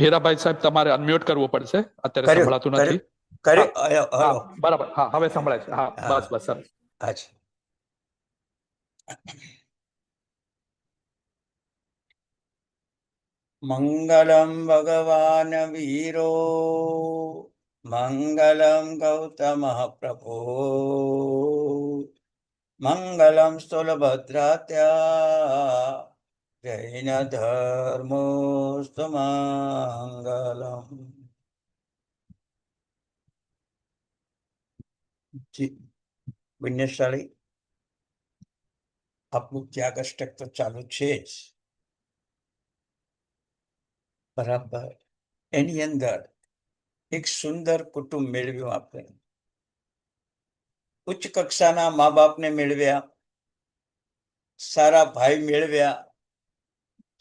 હીરાભાઈ સાહેબ, તમારે અનમ્યુટ કરવું પડશે, અત્યારે કર્યું સંભળાતું કર્યું નથી. હા કર્યું. હા, હલો. બરાબર. હા, હવે સંભળાય છે. હા, બસ બસ, સરસ. અચ્છા. મંગલમ ભગવાન વીરો, મંગલમ ગૌતમ પ્રભો, મંગલમ સ્થુલભદ્રાત્યા, જૈન ધર્મોસ્તુ મંગલમ. પુણ્યશાળી, આપણું ત્યાગ અષ્ટક તો ચાલુ છે જ, બરાબર. એની અંદર એક સુંદર કુટુંબ મેળવ્યું આપણે. ઉચ્ચ કક્ષાના મા બાપને મેળવ્યા, સારા ભાઈ મેળવ્યા,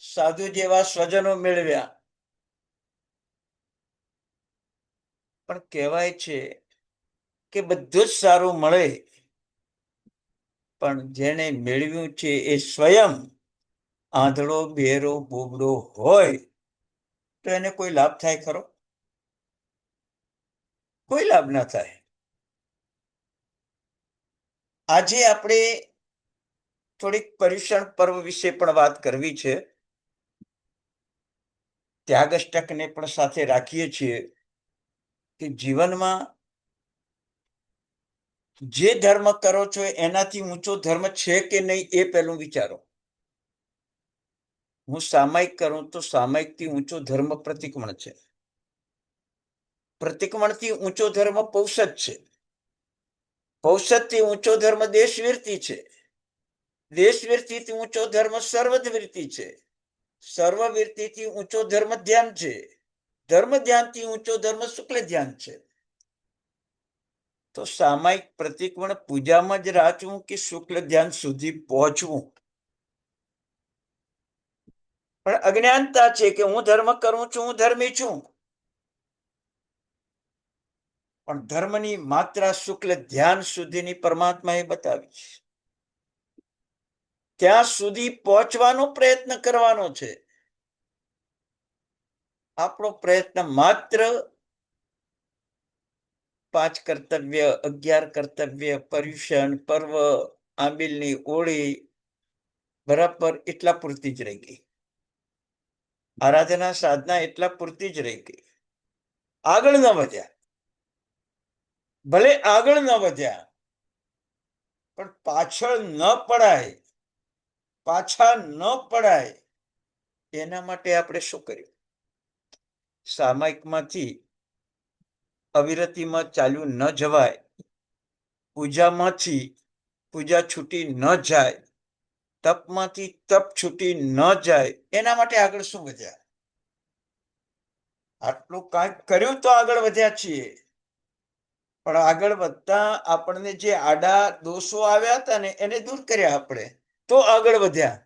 સાધુ જેવા સ્વજનો મેળવ્યા. પણ કહેવાય છે કે બધું જ સારું મળે, પણ જેને મેળવ્યું છે એ સ્વયં આંધળો, બહેરો, બોબડો હોય તો એને કોઈ લાભ થાય ખરો? કોઈ લાભ ના થાય. આજે આપણે થોડીક પર્યુષણ પર્વ વિશે પણ વાત કરવી છે. ત્યાગ અષ્ટકને પણ સાથે રાખીએ છીએ કે જીવનમાં જે ધર્મ કરો છો એનાથી ઊંચો ધર્મ છે કે નહીં એ પહેલું વિચારો. હું સામાયિક કરું તો સામાયિકથી ઊંચો ધર્મ પ્રતિક્રમણ છે, પ્રતિક્રમણથી ઊંચો ધર્મ પૌષધ છે, પૌષધથી ઊંચો ધર્મ દેશવીરતી છે, દેશવીરતીથી ઊંચો ધર્મ સર્વદવીરતી છે, સર્વવીરતીથી ઊંચો ધર્મ ધ્યાન છે, ધર્મ ધ્યાનથી ઊંચો ધર્મ શુક્લ ધ્યાન છે. તો સામાયિક પ્રતિક્રમણ પૂજામાં જ રાચવું કે શુક્લ ધ્યાન સુધી પહોંચવું? પણ અજ્ઞાનતા છે કે હું ધર્મ કરું છું, હું ધર્મી છું, પણ ધર્મની માત્રા શુક્લ ધ્યાન સુધીની પરમાત્માએ બતાવી છે. ત્યાં સુધી પહોંચવાનો પ્રયત્ન કરવાનો છે. આપણો પ્રયત્ન માત્ર 5 કર્તવ્ય, 11 કર્તવ્ય, પર્યુષણ પર્વ, આંબિલની ઓળી, બરાબર એટલા પૂરતી જ રહી ગઈ. આરાધના સાધના એટલા પૂરતી જ રહી ગઈ. આગળ ન વધ્યા. ભલે આગળ ન વધ્યા, પણ પાછળ ન પડાય, પાછા ન પડાય એના માટે આપણે શું કર્યું? સામાયિકમાંથી અવિરતીમાં ચાલ્યું ન જવાય, પૂજામાંથી પૂજા છૂટી ન જાય, તપમાંથી તપ છૂટી ન જાય, એના માટે આગળ શું વધ્યા? આટલું કાંઈક કર્યું તો આગળ વધ્યા છીએ. પણ આગળ વધતા આપણને જે આડા દોષો આવ્યા હતા ને એને દૂર કર્યા આપણે, તો આગળ વધ્યા.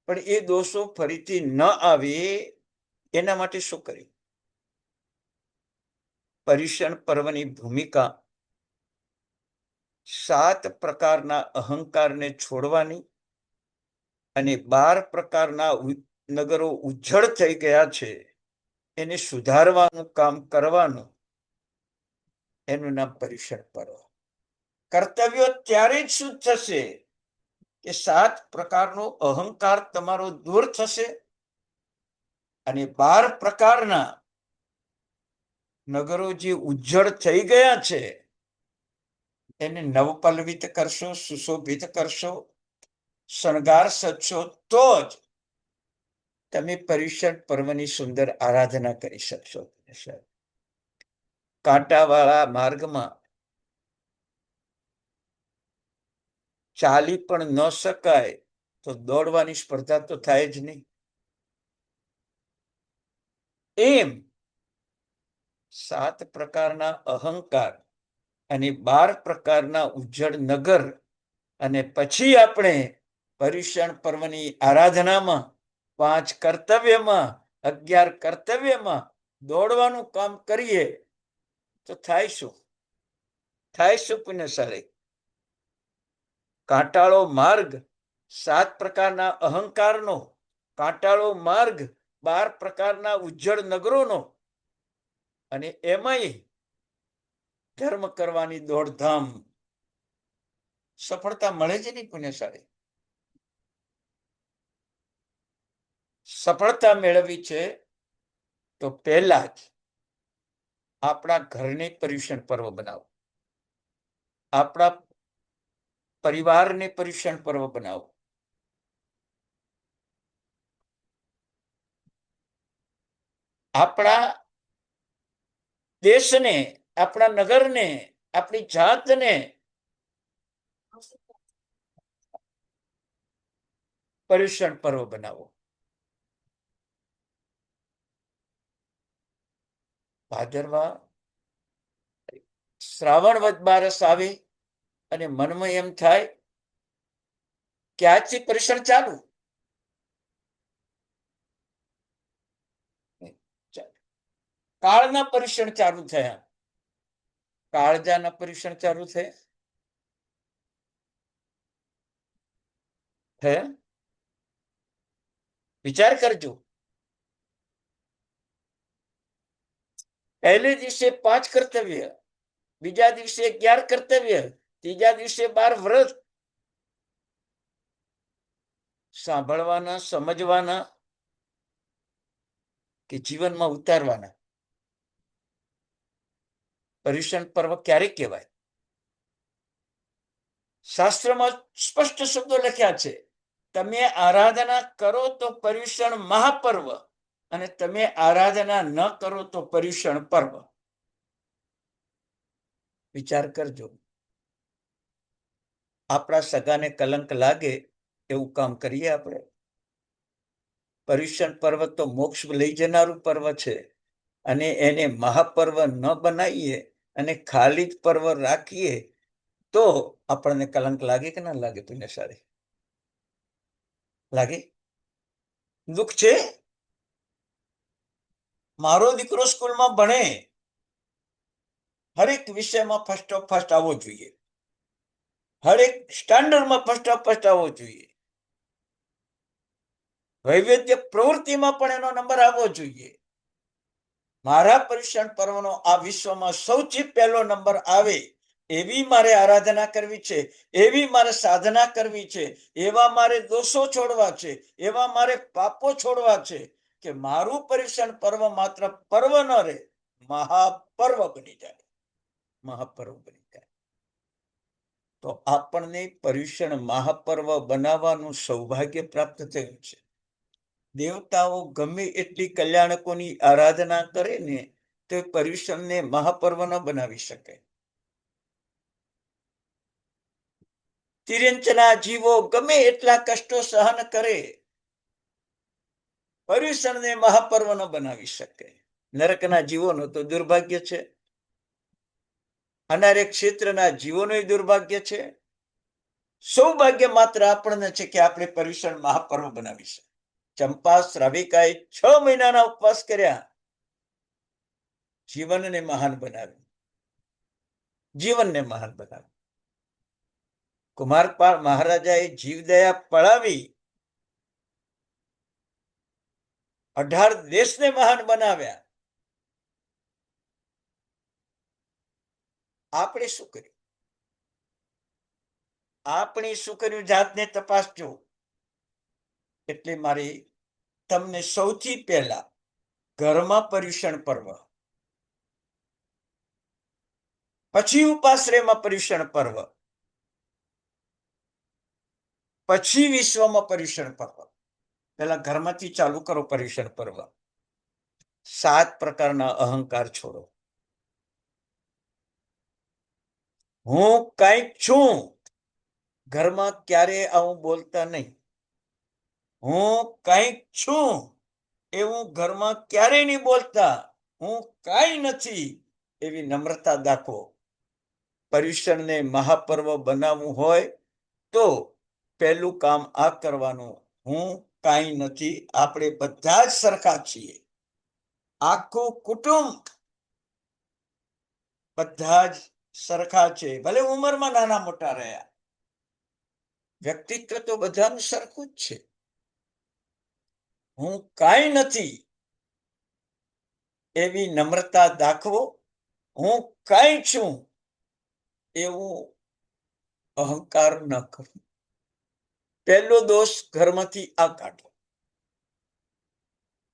પણ એ દોષો ફરીથી ન આવે એના માટે શું કર્યું? પર્યુષણ પર્વની ભૂમિકા 7 પ્રકારના અહંકારને છોડવાની અને 12 પ્રકારના નગરો ઉજ્જળ થઈ ગયા છે એને સુધારવાનું કામ કરવાનું, એનું નામ પર્યુષણ પર્વ. કર્તવ્યો ત્યારે જ શુદ્ધ થશે કે 7 પ્રકારનો અહંકાર તમારો દૂર થશે અને 12 પ્રકારના નગરો જે ઉજ્જળ થઈ ગયા છે એને નવપલ્લવિત કરશો, સુશોભિત કરશો, શણગાર સજશો, તો જ તમે પર્યુષણ પર્વની સુંદર આરાધના કરી શકશો. કાંટાવાળા માર્ગમાં ચાલી પણ ન શકાય તો દોડવાની સ્પર્ધા તો થાય જ નહીં. એમ 7 પ્રકારના અહંકાર અને 12 પ્રકારના ઉજ્જળ નગર, અને પછી આપણે પર્યુષણ પર્વની આરાધનામાં 5 કર્તવ્યમાં 11 કર્તવ્યમાં દોડવાનું કામ કરીએ તો થાય શું? થાય શું પુણ્યશાળી? કાંટાળો માર્ગ 7 પ્રકારના અહંકારનો, કાંટાળો માર્ગ 12 પ્રકારના ઉજ્જળ નગરોનો અને એમાંય ધર્મ કરવાની દોડધામ, સફળતા મળે છે નહીં પુણ્યશાળી? સફળતા મેળવી છે તો પહેલા જ આપણા ઘરને પર્યુષણ પર્વ બનાવો, આપણા પરિવારને પર્યુષણ પર્વ બનાવો, આપણા દેશને, આપણા નગરને, આપણી જાતને પર્યુષણ પર્વ બનાવો. ભાદરવા શ્રાવણ વદ બારસ આવે અને મનમાં એમ થાય કે આજથી પરીક્ષણ ચાલુ. કાળના પરીક્ષણ ચાલુ થયા, કાળજાના પરીક્ષણ ચાલુ થયા. વિચાર કરજો. પહેલે દિવસે 5 કર્તવ્ય, બીજા દિવસે 11 કર્તવ્ય, ત્રીજા દિવસે 12 વ્રત સાંભળવાના, સમજવાના કે જીવનમાં ઉતારવાના. પર્યુષણ પર્વ ક્યારે કહેવાય? શાસ્ત્રમાં સ્પષ્ટ શબ્દો લખ્યા છે, તમે આરાધના કરો તો પર્યુષણ મહાપર્વ, અને તમે આરાધના ન કરો તો પર્યુષણ પર્વ. વિચાર કરજો. આપણા સગાને કલંક લાગે એવું કામ કરીએ આપણે? પર્યુષણ પર્વ તો મોક્ષ લઈ જનારું પર્વ છે, અને એને મહાપર્વ ન બનાવીએ અને ખાલી જ પર્વ રાખીએ તો આપણને કલંક લાગે કે ના લાગે પુણ્યશાળી? લાગે? દુઃખ છે. મારો દીકરો સ્કૂલમાં ભણે, હરેક વિષયમાં ફર્સ્ટ ઓફ ફર્સ્ટ આવવો જોઈએ, હરેક સ્ટાન્ડર્ડમાં ફર્સ્ટ ઓફ ફર્સ્ટ આવવો જોઈએ, વૈવિધ્ય પ્રવૃત્તિમાં પણ એનો નંબર આવવો જોઈએ. મારા પર્યુષણ પર્વનો આ વિશ્વમાં સૌથી પહેલો નંબર આવે એવી મારે આરાધના કરવી છે, એવી મારે સાધના કરવી છે, એવા મારે દોષો છોડવા છે, એવા મારે પાપો છોડવા છે કે મારું પર્યુષણ પર્વ માત્ર પર્વ ન રહે, મહાપર્વ બની જાય, મહાપર્વ બની જાય. તો આપણને પર્યુષણ મહાપર્વ બનાવવાનું સૌભાગ્ય પ્રાપ્ત થયું છે. દેવતાઓ ગમે એટલી કલ્યાણકોની આરાધના કરે ને તો પર્યુષણને મહાપર્વ ન બનાવી શકે. તિર્યંચના જીવો ગમે એટલા કષ્ટો સહન કરે, પર્યુષણને મહાપર્વ ન બનાવી શકે. નરકના જીવોનું તો દુર્ભાગ્ય છે, અનાર્ય ક્ષેત્રના જીવોનું દુર્ભાગ્ય છે. સૌભાગ્ય માત્ર આપણને છે કે આપણે પર્યુષણ મહાપર્વ બનાવી શકીએ. ચંપા શ્રાવિકાએ 6 મહિનાના ઉપવાસ કર્યા, જીવનને મહાન બનાવ્યું, જીવનને મહાન બનાવ્યું. કુમારપાળ મહારાજાએ જીવદયા પળાવી 18 દેશને મહાન બનાવ્યા. આપણે શું કર્યું? આપણે શું કર્યું? જાતને તપાસજો. એટલે મારી તમને સૌથી પહેલા ઘરમાં પર્યુષણ પર્વ, પછી ઉપાશ્રયમાં પર્યુષણ પર્વ, પછી વિશ્વમાં પર્યુષણ પર્વ. પહેલા ઘરમાંથી ચાલુ કરો પર્યુષણ પર્વ. 7 પ્રકારના અહંકાર છોડો. હું કંઈક છું, ઘરમાં ક્યારે આવું બોલતા નહીં. હું કંઈક છું એવું ઘરમાં ક્યારે નહીં બોલતા. હું કાંઈ નથી એવી નમ્રતા દાખવો. પર્યુષણને મહાપર્વ બનાવવું હોય તો પહેલું કામ આ કરવાનું, હું કાંઈ નથી. આપણે બધા જ સરખા છીએ, આખું કુટુંબ બધા જ સરખા છે. ભલે ઉંમરમાં નાના મોટા રહ્યા, વ્યક્તિત્વ તો બધાનું સરખું જ છે. હું કાંઈ નથી એવી નમ્રતા દાખવો, હું કાંઈ છું એવું અહંકાર ન કરવો. પહેલો દોષ ઘરમાંથી આ કાઢો.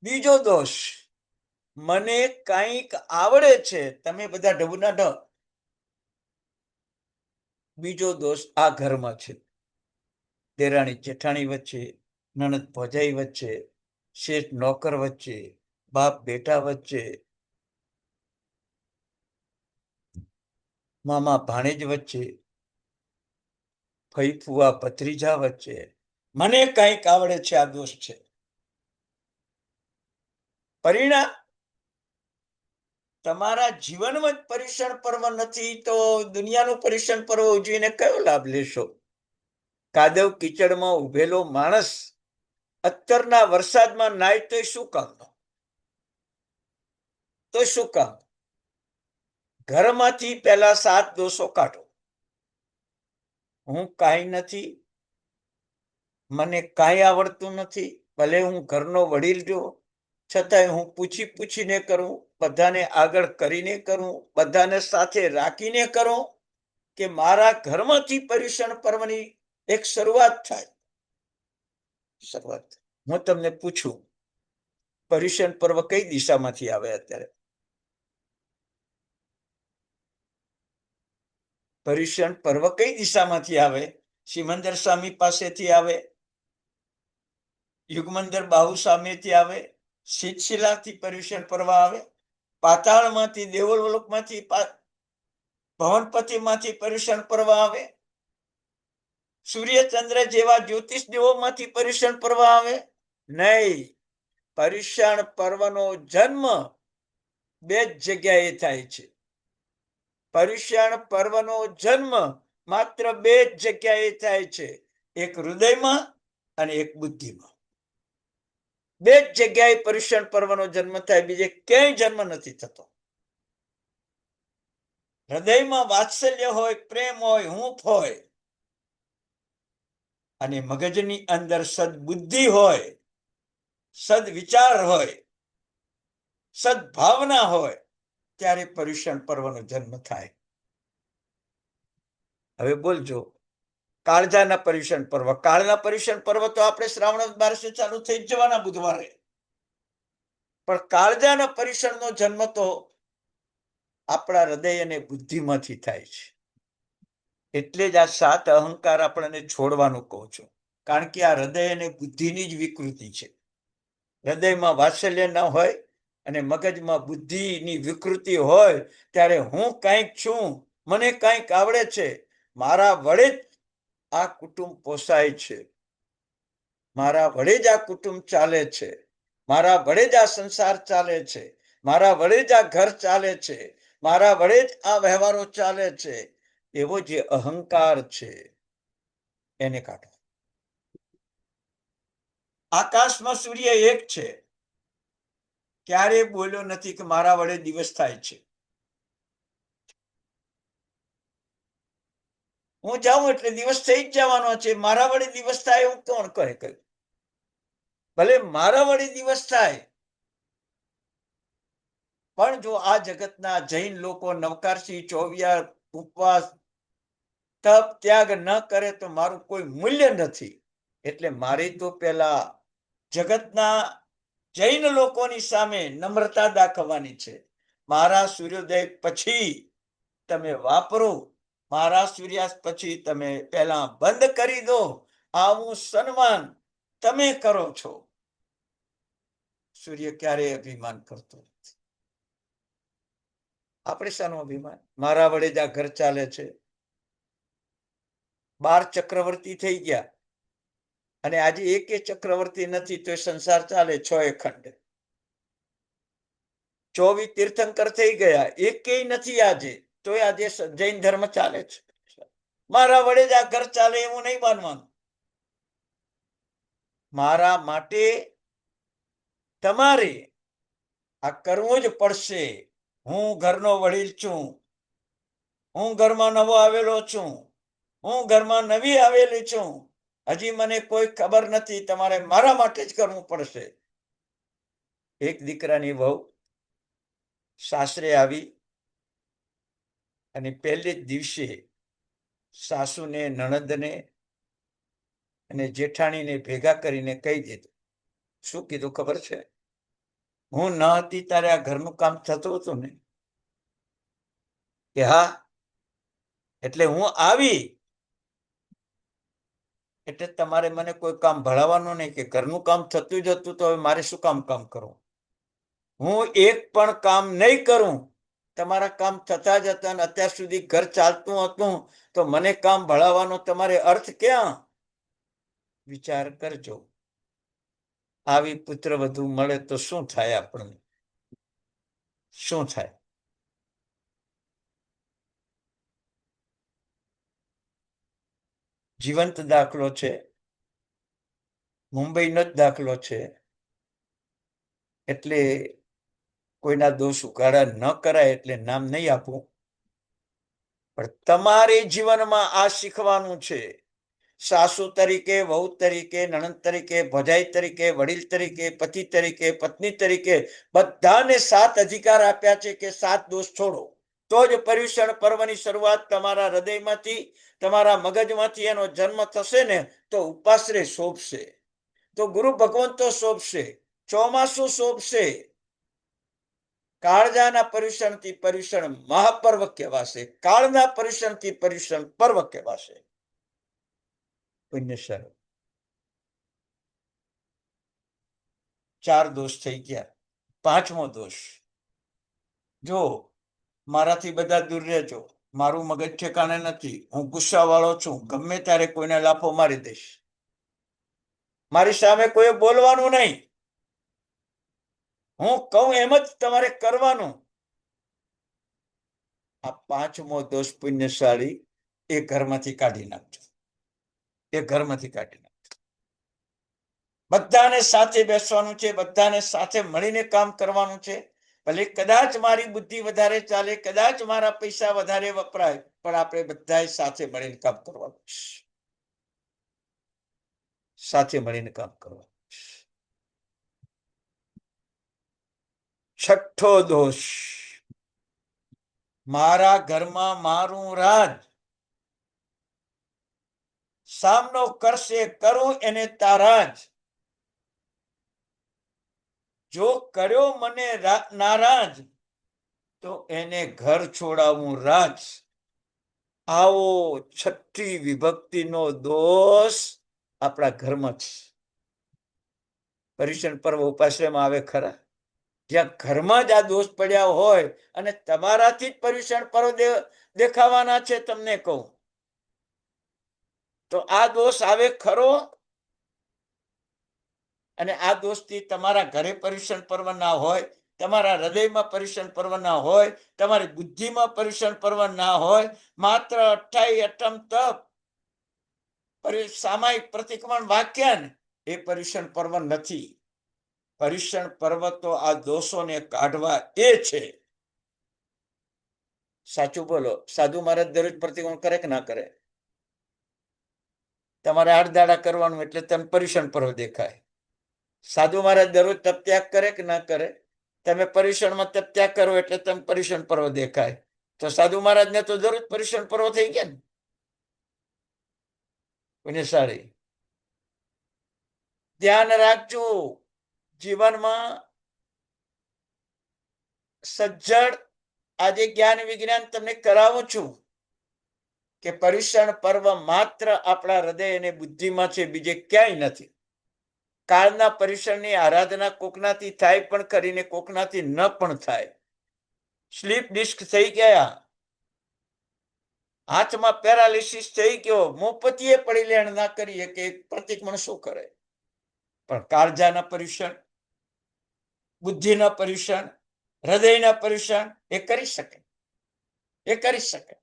બીજો દોષ, મને કંઈક આવડે છે, તમે બધા ઢબુના ઢ. બીજો દોષ આ ઘરમાં છે. દેરાણી જેઠાણી વચ્ચે, નણંદ ભોજાઈ વચ્ચે, શેઠ નોકર વચ્ચે, બાપ બેટા વચ્ચે, મામા ભાણેજ વચ્ચે, ફઈ ફુવા ભત્રીજા વચ્ચે. મને કંઈક આવડે છે, આ દોષ છે. પરિણામ, તમારા જીવનમાં જ પર્યુષણ પર્વ નથી તો દુનિયાનું પર્યુષણ પર્વ ઉજવીને કયો લાભ લેશો? કાદવ કીચડમાં ઉભેલો માણસ અત્તરના વરસાદમાં નાય તો શું કામનો? તો શું કામ? ઘરમાંથી પહેલા 7 દોષો કાઢો. હું કાંઈ નથી, મને કાંઈ આવડતું નથી, ભલે હું ઘરનો વડીલ છું, છતાંય હું પૂછીને કરું, બધાને આગળ કરીને કરું, બધાને સાથે રાખીને કરું, કે મારા ઘરમાંથી પર્યુષણ પર્વની એક શરૂઆત થાય. હું તમને પૂછું, પર્યુષણ પર્વ કઈ દિશામાંથી આવે? અત્યારે પર્યુષણ પર્વ કઈ દિશામાંથી આવે? સિમંદર સ્વામી પાસેથી આવે, યુગમંદર બાહુ સામેથી આવે, શીતશિલાથી પર્યુષણ પર્વ આવે, પાતાળમાંથી, દેવલોકમાંથી, ભવનપતિમાંથી પર્યુષણ પર્વ આવે, સૂર્યચંદ્ર જેવા જ્યોતિષ દેવોમાંથી પર્યુષણ પર્વ આવે? નહીં. પર્યુષણ પર્વનો જન્મ 2 જ જગ્યાએ થાય છે. પર્યુષણ પર્વનો જન્મ માત્ર 2 જ જગ્યાએ થાય છે, એક હૃદયમાં અને એક બુદ્ધિમાં. 2 જ જગ્યાએ પર્યુષણ પર્વનો જન્મ થાય, બીજે ક્યાંય જન્મ નથી થતો. હૃદયમાં વાત્સલ્ય હોય, પ્રેમ હોય, હૂંફ હોય, અને મગજની અંદર સદબુદ્ધિ હોય, સદવિચાર હોય, સદભાવના હોય, ત્યારે પર્યુષણ પર્વનો જન્મ થાય. હવે બોલજો, કાળજાના પર્યુષણ પર્વ. કાળના પર્યુષણ પર્વ તો આપણે શ્રાવણ બારસે ચાલુ થઈ જ જવાના બુધવારે. પણ કાળજાના પર્યુષણનો જન્મ તો આપણા હૃદય અને બુદ્ધિમાંથી થાય છે. એટલે જ આ 7 અહંકાર આપણને છોડવાનું કહું છું, કારણ કે આ હૃદય અને બુદ્ધિની જ વિકૃતિ છે. હૃદયમાં વાત્સલ્ય ન હોય અને મગજમાં બુદ્ધિની વિકૃતિ હોય, ત્યારે હું કંઈક છું, મને કંઈક આવડે છે, મારા વડે જ આ કુટુંબ પોસાય છે, મારા વડે જ આ કુટુંબ ચાલે છે, મારા વડે જ આ સંસાર ચાલે છે, મારા વડે જ આ ઘર ચાલે છે, મારા વડે જ આ વ્યવહારો ચાલે છે, એવો જે અહંકાર છે એને કાઢો. આકાશમાં સૂર્ય એક છે, ક્યારેય બોલ્યો નથી કે મારા વડે દિવસ થાય છે. હું જાઉં એટલે દિવસ થઈ જ જવાનો છે, મારા વડે દિવસ થાય એવું કોણ કહે? ભલે મારા વડે દિવસ થાય, પણ જો આ જગતના જૈન લોકો નવકારસી, ચોવિયાર, ઉપવાસ, તપ, ત્યાગ ન કરે તો મારું કોઈ મૂલ્ય નથી. એટલે મારે તો પેલા જગતના જૈન લોકોની સામે નમ્રતા દાખવવાની છે. મારા સૂર્યોદય પછી તમે વાપરો, મારા સૂર્યાસ્ત પછી તમે પહેલા બંધ કરી દો. આવું સન્માન તમે કરો છો. સૂર્ય ક્યારેય અભિમાન કરતો નથી. આપણે શાનું અભિમાન? મારા વડે જ આ ઘર ચાલે છે. 12 ચક્રવર્તી થઈ ગયા અને આજે એકે ચક્રવર્તી નથી તો સંસાર ચાલે. 6 ખંડ. 24 તીર્થંકર થઈ ગયા, એકેય નથી આજે, તો આજે જૈન ધર્મ ચાલે છે. મારા વડે જ આ ઘર ચાલે એવું નહીં માનવાનું. મારા માટે તમારે આ કરવું જ પડશે. હું ઘરનો વડીલ છું, હું ઘરમાં નવો આવેલો છું, હું ઘરમાં નવી આવેલી છું, હજી મને કોઈ ખબર નથી. તમારે મારા માટે જ કરવું પડશે. એક દીકરાની વહુ સાસરે આવી અને પહેલે જ દિવસે સાસુને, નણંદને અને જેઠાણીને ભેગા કરીને કહી દીધું. શું કીધું ખબર છે? હું ન હતી ત્યારે આ ઘરનું કામ થતું હતું ને? કે હા. એટલે હું આવી એટલે તમારે મને કોઈ કામ ભણાવવાનું નહીં, કે ઘરનું કામ થતું જ હતું તો હવે મારે શું કામ કરવું? હું એક પણ કામ નહીં કરું. તમારા કામ થતા જ હતા અને અત્યાર સુધી ઘર ચાલતું હતું, તો મને કામ ભણાવવાનો તમારે અર્થ ક્યાં? વિચાર કરજો. આવી પુત્રવધુ મળે તો શું થાય આપણને? શું થાય? જીવંત દાખલો છે, મુંબઈનો જ દાખલો છે. એટલે કોઈના દોષ ઉઘાડા ન કરાય એટલે નામ નહીં આપું, પણ તમારે જીવનમાં આ શીખવાનું છે. સાસુ તરીકે, વહુ તરીકે, નણંદ તરીકે, ભજાઈ તરીકે, વડીલ તરીકે, પતિ તરીકે, પત્ની તરીકે બધાને 7 અધિકાર આપ્યા છે કે 7 દોષ છોડો. તો જ પર્યુષણ પર્વની શરૂઆત તમારા હૃદયમાંથી, તમારા મગજમાંથી એનો જન્મ થશે ને તો ઉપાશ્રે શોભશે, તો ગુરુ ભગવંતો શોભશે, ચોમાસું શોભશે. કાળજાના પર્યુષણથી પર્યુષણ મહાપર્વ કહેવાશે, કાળના પર્યુષણથી પર્યુષણ પર્વ કહેવાશે. પુણ્યસર 4 દોષ થઈ ગયા. 5મો દોષ, જો મારાથી બધા દૂર રહેજો, મારું મગજ ઠેકાણે નથી, હું ગુસ્સાવાળો છું, ગમે ત્યારે કોઈને લાફો મારી દઈશ, મારી સામે કોઈ બોલવાનું નહીં, હું કહું એમ જ તમારે કરવાનું. આ 5મો દોષ પુણ્યશાળી એ ઘરમાંથી કાઢી નાખજો, એ ઘરમાંથી કાઢી નાખજો. બધાને સાથે બેસવાનું છે, બધાને સાથે મળીને કામ કરવાનું છે. ભલે કદાચ મારી બુદ્ધિ વધારે ચાલે, કદાચ મારા પૈસા વધારે વપરાય, પણ આપણે બધાએ સાથે મળીને કામ કરવાનું છે. સાથે મળીને કામ કરવાનું. 6થો દોષ, મારા ઘરમાં મારું રાજ, સામનો કરશે કરું એને તારાજ, જો કર્યો મને નારાજ તો એને ઘર છોડાવું રાજ. આવો 6ઠી વિભક્તિનો દોષ આપણા ઘરમાં છે. પર્યુષણ પર્વ ઉપાશ્રયમાં આવે ખરા? જ્યાં ઘરમાં જ આ દોષ પડ્યા હોય અને તમારાથી જ પર્યુષણ પર્વ દેખાવાના છે, તમને કહું તો આ દોષ આવે ખરો? અને આ દોષથી તમારા ઘરે પર્યુષણ પર્વ ના હોય, તમારા હૃદયમાં પર્યુષણ પર્વ ના હોય, તમારી બુદ્ધિમાં પર્યુષણ પર્વ ના હોય, માત્ર 28 અટમ તપ સામાયિક પ્રતિક્રમણ વાક્યાન એ પર્યુષણ પર્વ નથી. પર્યુષણ પર્વ તો આ દોષોને કાઢવા એ છે. સાચું બોલો, સાધુ મહારાજ દરરોજ પ્રતિક્રમણ કરે કે ના કરે? તમારે 8 દાડા કરવાનું એટલે તમે પર્યુષણ પર્વ દેખાય. સાધુ મહારાજ દરરોજ તપ ત્યાગ કરે કે ના કરે? તમે પર્યુષણમાં તપ ત્યાગ કરો એટલે તમે પર્યુષણ પર્વ દેખાય. તો સાધુ મહારાજને તો દરરોજ પર્યુષણ પર્વ થઈ ગયા ને. પુણ્યશાળી, ધ્યાન રાખજો. જીવનમાં સજ્જડ, આજે જ્ઞાન વિજ્ઞાન તમને કરાવું છું કે પર્યુષણ પર્વ માત્ર આપણા હૃદય અને બુદ્ધિમાં છે, બીજે ક્યાંય નથી. કાળના પર્યુષણની આરાધના કોકનાથી થાય પણ કરીને કોકનાથી ન પણ થાય. સ્લીપ ડિસ્ક થઈ ગયા, હાથમાં પેરાલિસિસ થઈ ગયો, મોપતીએ પડી લેણ ના કરીએ કે પ્રતિક્રમણ શું કરે? પણ કાળજાના પર્યુષણ, બુદ્ધિના પર્યુષણ, હૃદયના પર્યુષણ એ કરી શકે, એ કરી શકે.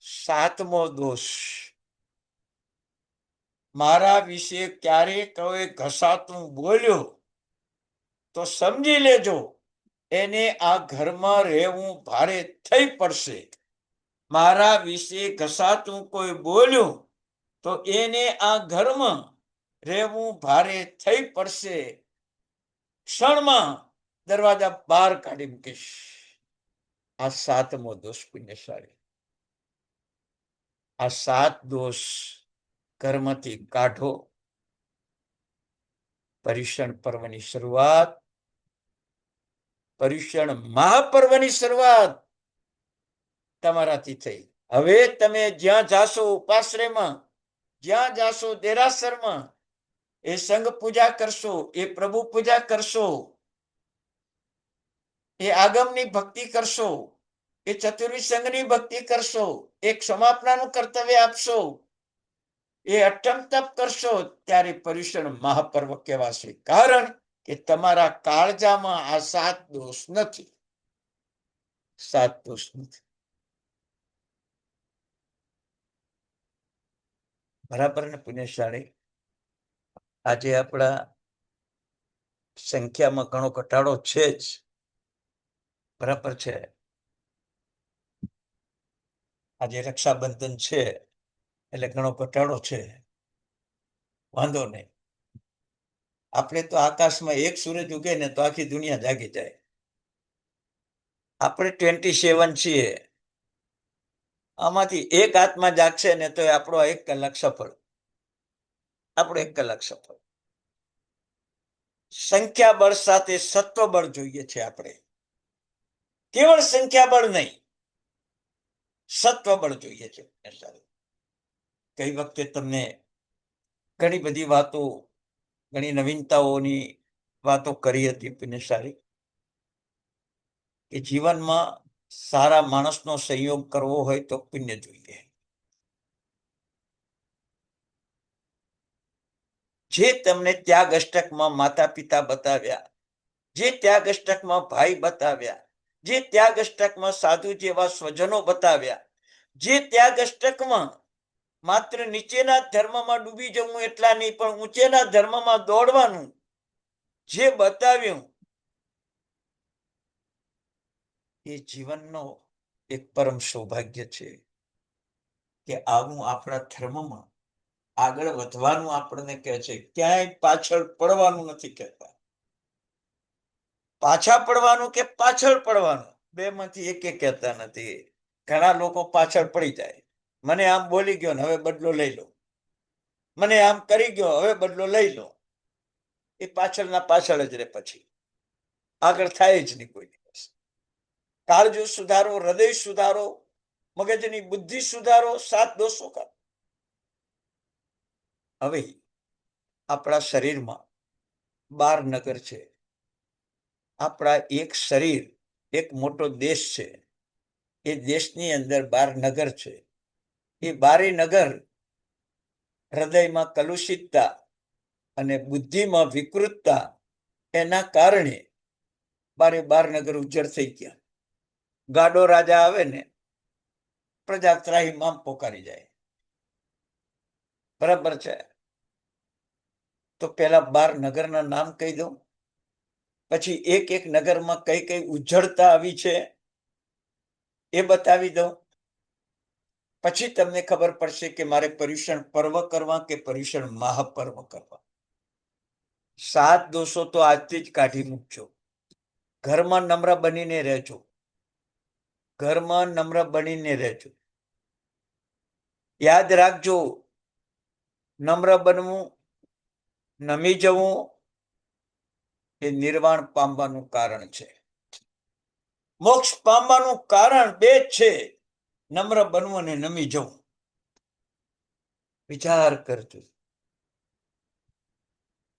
સાતમો દોષ, મારા વિશે ક્યારે કોઈ ઘસાતું બોલ્યો તો સમજી લેજો એને આ ઘરમાં રહેવું ભારે થઈ પડશે. મારા વિશે ઘસાતું કોઈ બોલ્યું તો એને આ ઘરમાં રેવું ભારે થઈ પડશે, ક્ષણમાં દરવાજા બહાર કાઢી મૂકીશ. આ સાતમો દોષ પુણ્યશાળી. આ 7 દોષ કર્મથી કાઢો. પર્યુષણ પર્વની શરૂઆત, પર્યુષણ મહાપર્વની શરૂઆત તમારાથી થઈ. હવે તમે જ્યાં જાશો ઉપાશ્રયમાં, જ્યાં જાશો દેરાસરમાં, એ સંઘ પૂજા કરશો, એ પ્રભુ પૂજા કરશો, એ આગમની ભક્તિ કરશો, એ ચતુર્વી સંઘની ભક્તિ કરશો, એ ક્ષમાપનાનું કર્તવ્ય આપશો, એ અઠમ તપ કરશો, ત્યારે પર્યુષણ મહાપર્વ કહેવાશે. કારણ કે તમારા કાળજામાં આ 7 દોષ નથી. 7 દોષ નથી. બરાબર ને પુણ્યશાળી? આજે આપણા સંખ્યામાં ઘણો ઘટાડો છે જ. બરાબર છે. આજે રક્ષાબંધન છે એટલે ઘણો ઘટાડો છે. વાંધો નહીં. આપણે તો આકાશમાં એક સૂરજ ઉગે ને તો આખી દુનિયા જાગી જાય. આપણે 27 છીએ. આમાંથી એક આત્મા જાગશે ને તો આપણો 1 કલાક સફળ. આપણો 1 કલાક સફળ. સંખ્યાબળ સાથે સત્વબળ જોઈએ છે આપણે. કેવળ સંખ્યાબળ નહીં, સત્વબળ જોઈએ છે. કઈ વખતે તમને ઘણી બધી વાતો, ઘણી નવીનતાઓની વાતો કરી હતી પુણ્યશાળી, કે જીવનમાં સારા માણસનો સંયોગ કરવો હોય તો પુણ્ય જોઈએ. જે તમને ત્યાગ અષ્ટકમાં માતા પિતા બતાવ્યા, જે ત્યાગ અષ્ટકમાં ભાઈ બતાવ્યા, જે ત્યાગ અષ્ટકમાં સાધુ જેવા સ્વજનો બતાવ્યા, જે ત્યાગ અષ્ટકમાં માત્ર નીચેના ધર્મમાં ડૂબી જવું એટલા નહીં પણ ઊંચેના ધર્મમાં દોડવાનું જે બતાવ્યું, એ જીવનનો એક પરમ સૌભાગ્ય છે કે આવું આપણા ધર્મમાં આગળ વધવાનું આપણને કહે છે. ક્યાંય પાછળ પડવાનું નથી કહેતા. પાછા પડવાનું કે પાછળ પડવાનું, બેમાંથી એકે કહેતા નથી. ઘણા લોકો પાછળ પડી જાય. મને આમ બોલી ગયો ને હવે બદલો લઈ લો, મને આમ કરી ગયો હવે બદલો લઈ લો. એ પાછળના પાછળ જ રહે, પછી આગળ થાય જ નહીં કોઈ દિવસ. કાળજો સુધારો, હૃદય સુધારો, મગજની બુદ્ધિ સુધારો, 7 દોષો કાઢો. હવે આપણા શરીરમાં 12 નગર છે. આપણા એક શરીર એક મોટો દેશ છે. એ દેશની અંદર 12 નગર છે. એ 12 નગર હૃદયમાં કલુષિતતા અને બુદ્ધિમાં વિકૃતતા, એના કારણે 12 નગર ઉજ્જડ થઈ ગયા. ગાડો રાજા આવે ને પ્રજા ત્રાહીમામ પોકારી જાય. બરાબર છે. તો પેલા 12 નગરના નામ કહી દઉં, પછી એક એક નગરમાં કઈ કઈ ઉજ્જડતા આવી છે એ બતાવી દઉં. પછી તમને ખબર પડશે કે મારે પર્યુષણ પર્વ કરવા કે પર્યુષણ મહાપર્વ કરવા. 7 દોષો તો આજથી જ કાઢી મૂકજો. ઘરમાં નમ્ર બનીને રહેજો. ઘરમાં નમ્ર બનીને રહેજો. યાદ રાખજો, નમ્ર બનવું, નમી જવું એ નિર્વાણ પામવાનું કારણ છે. મોક્ષ પામવાનું કારણ 2 જ છે, નમ્ર બનવું અને નમી જવું. વિચાર કરજો.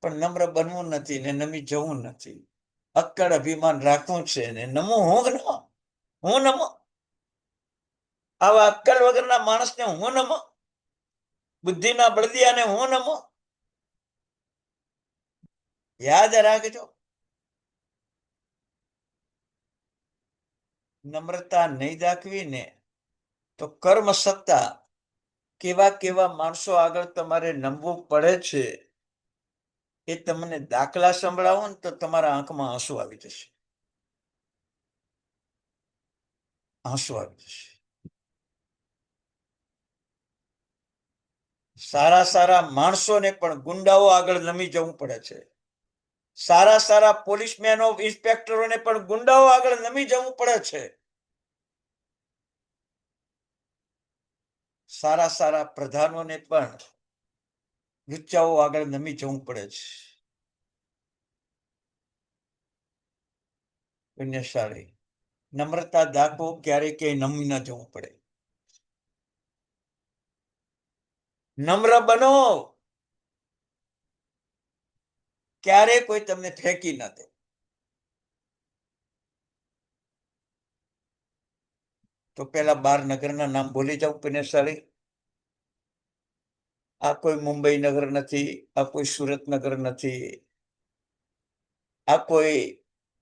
પણ નમ્ર બનવું નથી ને નમી જવું નથી. અક્કડ અભિમાન રાખવું છે ને નમું હું નમો. આવા અક્કલ વગરના માણસને હું નમો, બુદ્ધિના બળદિયાને હું નમો. યાદ રાખજો. નમ્રતા નહીં દાખવી ને તો કર્મ સત્તા, કેવા કેવા માણસો આગળ તમારે નમવું પડે છે એ તમને દાખલા સંભળાવો ને તો તમારા આંખમાં આંસુ આવી જશે. આંસુ આવી જશે. સારા સારા માણસોને પણ ગુંડાઓ આગળ નમી જવું પડે છે. સારા સારા પોલીસમેનો ઇન્સ્પેક્ટરોને પણ ગુંડાઓ આગળ નમી જવું પડે છે. સારા સારા પ્રધાનોને પણ લુચ્ચાઓ આગળ નમી જવું પડે છે. પુણ્યશાળી નમ્રતા દાખવો ક્યારેય ક્યાંય નમી ન જવું પડે. નમ્ર બનો, ક્યારે કોઈ તમને ફેંકી ન દે. તો પેલા 12 નગરના નામ બોલી જાવ પુણ્યશાળી. આ કોઈ મુંબઈ નગર નથી, આ કોઈ સુરત નગર નથી, આ કોઈ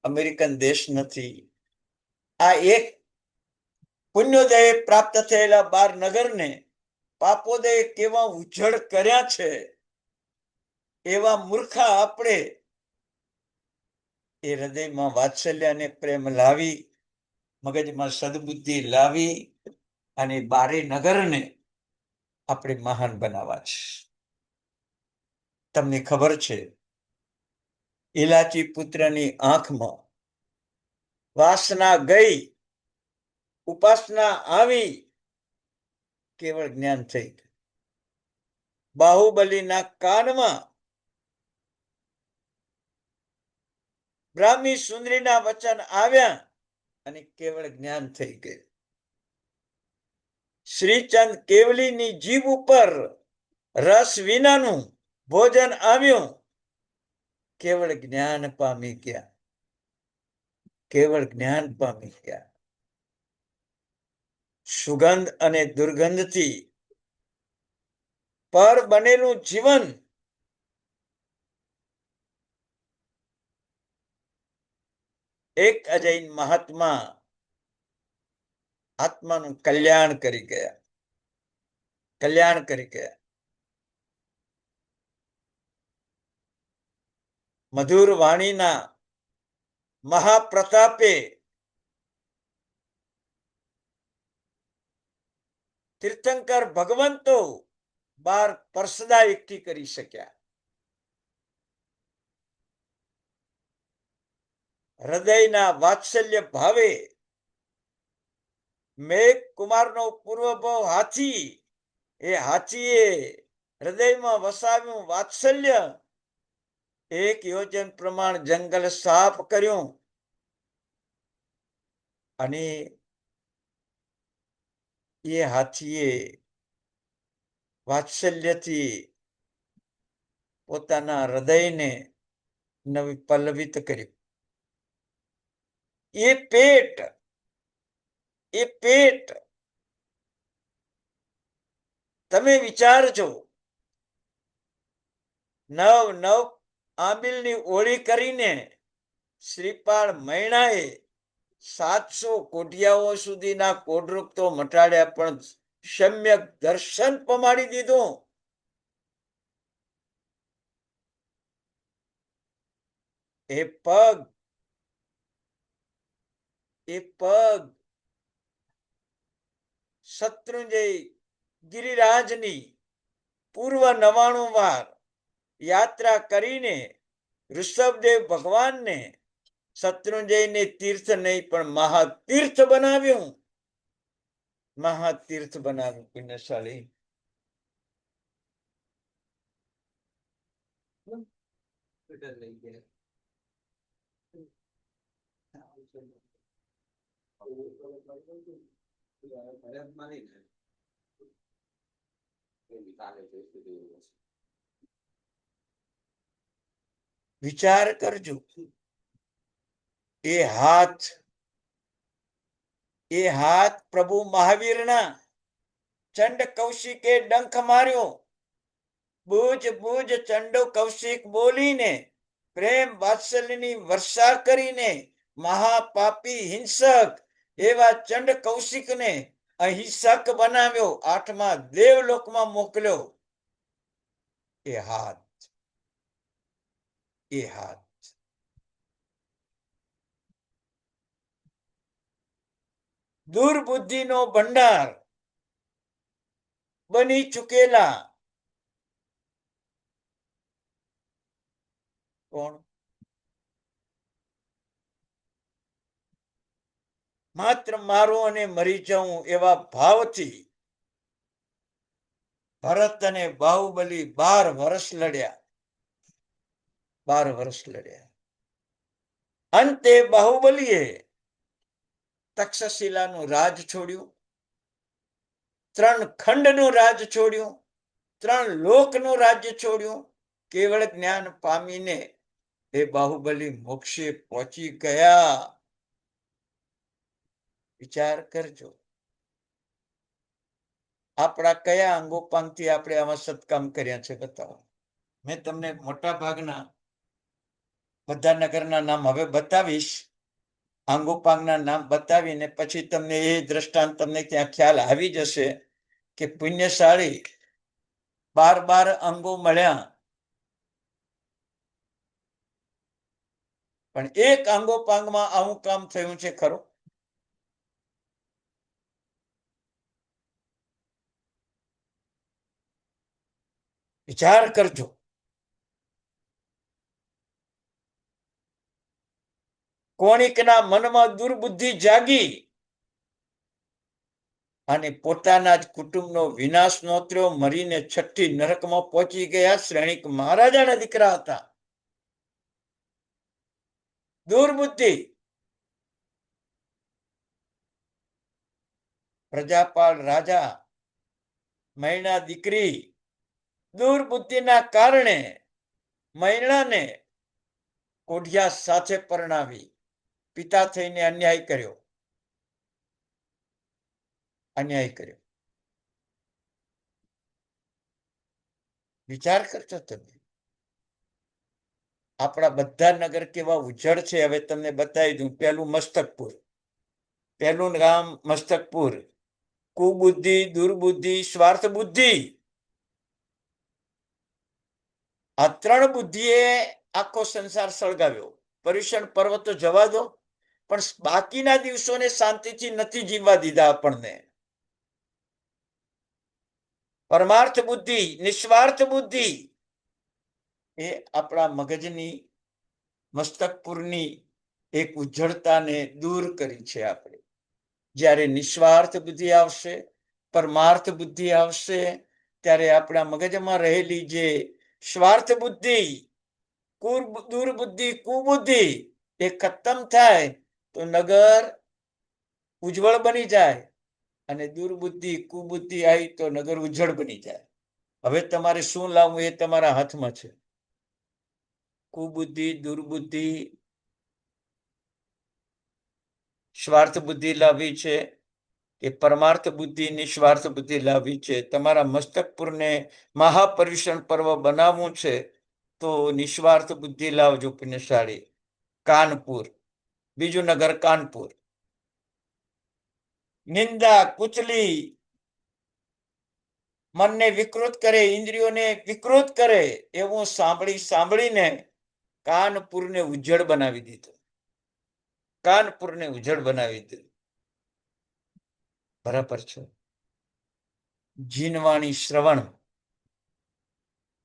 અમેરિકન દેશ નથી. આ એક પુણ્યોદય પ્રાપ્ત થયેલા 12 નગરને પાપોદય કેવા ઉજ્જડ કર્યા છે. એવા મૂર્ખા આપણે એ હૃદયમાં વાત્સલ્ય અને પ્રેમ લાવી, મગજમાં સદબુદ્ધિ લાવી અને 12 નગરને આપણે મહાન બનાવવા છે. તમને ખબર છે, ઇલાચી પુત્રની આંખમાં વાસના ગઈ, ઉપાસના આવી, કેવળ જ્ઞાન થઈ ગયું. બાહુબલીના કાનમાં બ્રાહ્મી સુંદરીના વચન આવ્યા અને કેવળ જ્ઞાન થઈ ગયું. શ્રીચંદ કેવલીની જીભ ઉપર રસ વિનાનું ભોજન આવ્યું, કેવળ જ્ઞાન પામી ગયા. કેવળ જ્ઞાન પામી ગયા. સુગંધ અને દુર્ગંધથી પર બનેલું જીવન એક અજૈન મહાત્મા આત્માનું કલ્યાણ કરી ગયા. કલ્યાણ કરી ગયા. મધુર વાણીના મહાપ્રતાપે તીર્થંકર ભગવંતો 12 પરસદા એકઠી કરી શક્યા. હૃદયના વાત્સલ્ય ભાવે મેઘ કુમારનો પૂર્વભાવ હાથી, એ હાથીએ હૃદયમાં વસાવ્યું વાત્સલ્ય. 1 યોજન પ્રમાણ જંગલ સાફ કર્યું અને એ હાથીએ વાત્સલ્યથી પોતાના હૃદયને નવી પલ્લવિત કર્યું. એ પેટ તમે વિચારજો, 9 આંબીલની ઓળી કરીને શ્રીપાળ મૈણાએ 700 કોઠિયાઓ સુધીના કોડરૂપ તો મટાડ્યા, પણ સમ્યક દર્શન પમાડી દીધું. એ પગ શત્રુંજય ગિરિરાજની પૂર્વ 99 વાર યાત્રા કરીને ઋષભદેવ ભગવાનને શત્રુંજયને તીર્થ નહીં પણ મહાતીર્થ બનાવ્યું. મહાતીર્થ બનાવ્યું. પુણ્યશાળી વિચાર કરજો. એ હાથ પ્રભુ મહાવીરના ચંડ કૌશિકે ડંખ માર્યો. બુજ ચંડો કૌશિક બોલીને પ્રેમ વાત્સલ્યની વર્ષા કરીને મહાપાપી હિંસક એવા ચંડ કૌશિકને અહિંસક બનાવ્યો, 8મા દેવલોકમાં મોકલ્યો. એ હાથ દુર્બુદ્ધિનો ભંડાર બની ચૂકેલા કોણ? માત્ર મારું અને મરી જાઉં એવા ભાવથી ભરત અને બાહુબલી 12 વર્ષ લડ્યા. 12 વર્ષ લડ્યા. અંતે બાહુબલીએ તક્ષશિલાનું રાજ છોડ્યું, 3 ખંડનું રાજ છોડ્યું, 3 લોકનું રાજ્ય છોડ્યું. કેવળ જ્ઞાન પામીને એ બાહુબલી મોક્ષે પહોંચી ગયા. વિચાર કરજો, આપણા કયા અંગોપાંગથી આપણે આવા સત્કામ કર્યા છે બતાવો. મેં તમને મોટા ભાગના બધા નગરના નામ હવે બતાવીશ, અંગોપાંગના નામ બતાવીને પછી તમને એ દ્રષ્ટાંત તમને ત્યાં ખ્યાલ આવી જશે કે પુણ્યશાળી 12 અંગો મળ્યા, પણ એક અંગોપાંગમાં આવું કામ થયું છે ખરું? વિચાર કરજો. કોણિકના મનમાં દુર્બુદ્ધિ જાગી અને પોતાના જ કુટુંબનો વિનાશ નોતર્યો, મરીને 6ઠી નરકમાં પહોંચી ગયા. શ્રેણીક મહારાજાના દીકરા હતા. દુર્બુદ્ધિ. પ્રજાપાલ રાજા મૈણા દીકરી દુર્બુદ્ધિના કારણે મૈણાને કોઢિયા સાથે પરણાવી, પિતા થઈને અન્યાય કર્યો. અન્યાય કર્યો. વિચાર કરજો તમે. આપણા બધા નગર કેવા ઉજ્જડ છે હવે તમને બતાવી દઉં. પહેલું મસ્તકપુર. પહેલું ગામ મસ્તકપુર. કુબુદ્ધિ, દુર્બુદ્ધિ, સ્વાર્થ બુદ્ધિ, આ 3 બુદ્ધિએ આખો સંસાર સળગાવ્યો. પર્યુષણ પર્વ તો જવા દો, પણ બાકીના દિવસોને શાંતિથી નથી જીવવા દીધા આપણને. પરમાર્થ બુદ્ધિ, નિસ્વાર્થ બુદ્ધિ એ આપણા મગજની મસ્તકપુરની એક ઉજ્જડતાને દૂર કરી છે આપણે. જ્યારે નિસ્વાર્થ બુદ્ધિ આવશે, પરમાર્થ બુદ્ધિ આવશે, ત્યારે આપણા મગજમાં રહેલી જે સ્વાર્થ બુદ્ધિ, દુર્બુદ્ધિ, કુબુદ્ધિ એ ખતમ થાય તો નગર ઉજ્જવળ બની જાય, અને દુર્બુદ્ધિ, કુબુદ્ધિ આવી તો નગર ઉજ્જડ બની જાય. હવે તમારે શું લાવવું એ તમારા હાથમાં છે. કુબુદ્ધિ, દુર્બુદ્ધિ, સ્વાર્થ બુદ્ધિ લાવવી છે કે પરમાર્થ બુદ્ધિ, નિસ્વાર્થ બુદ્ધિ લાવવી છે? તમારા મસ્તકપુરને મહાપર્યુષણ પર્વ બનાવવું છે તો નિસ્વાર્થ બુદ્ધિ લાવજો પુણ્યશાળી. કાનપુર. બીજું નગર કાનપુર. નિંદા, કુચલી, મનને વિકૃત કરે, ઇન્દ્રિયોને વિકૃત કરે એવું સાંભળીને કાનપુરને ઉજ્જડ બનાવી દીધું. કાનપુરને ઉજ્જડ બનાવી દીધું. બરાબર છે. જીનવાણી શ્રવણ.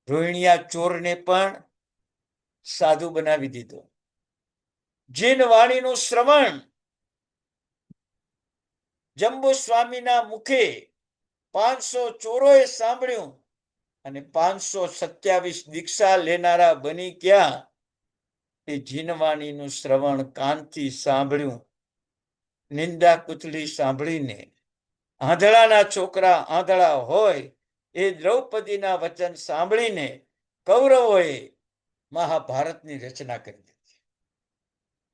રોહિણિયા ચોરને પણ સાધુ બનાવી દીધો. જીનવાણીનું શ્રવણ જંબુ સ્વામીના મુખે 500 ચોરોએ સાંભળ્યું અને 527 દીક્ષા લેનારા બની ગયા. એ જીનવાણીનું શ્રવણ કાનથી સાંભળ્યું. નિંદા કુચલી સાંભળીને આંધળાના છોકરા આંધળા હોય એ દ્રૌપદીના વચન સાંભળીને કૌરવોએ મહાભારતની રચના કરી દીધી.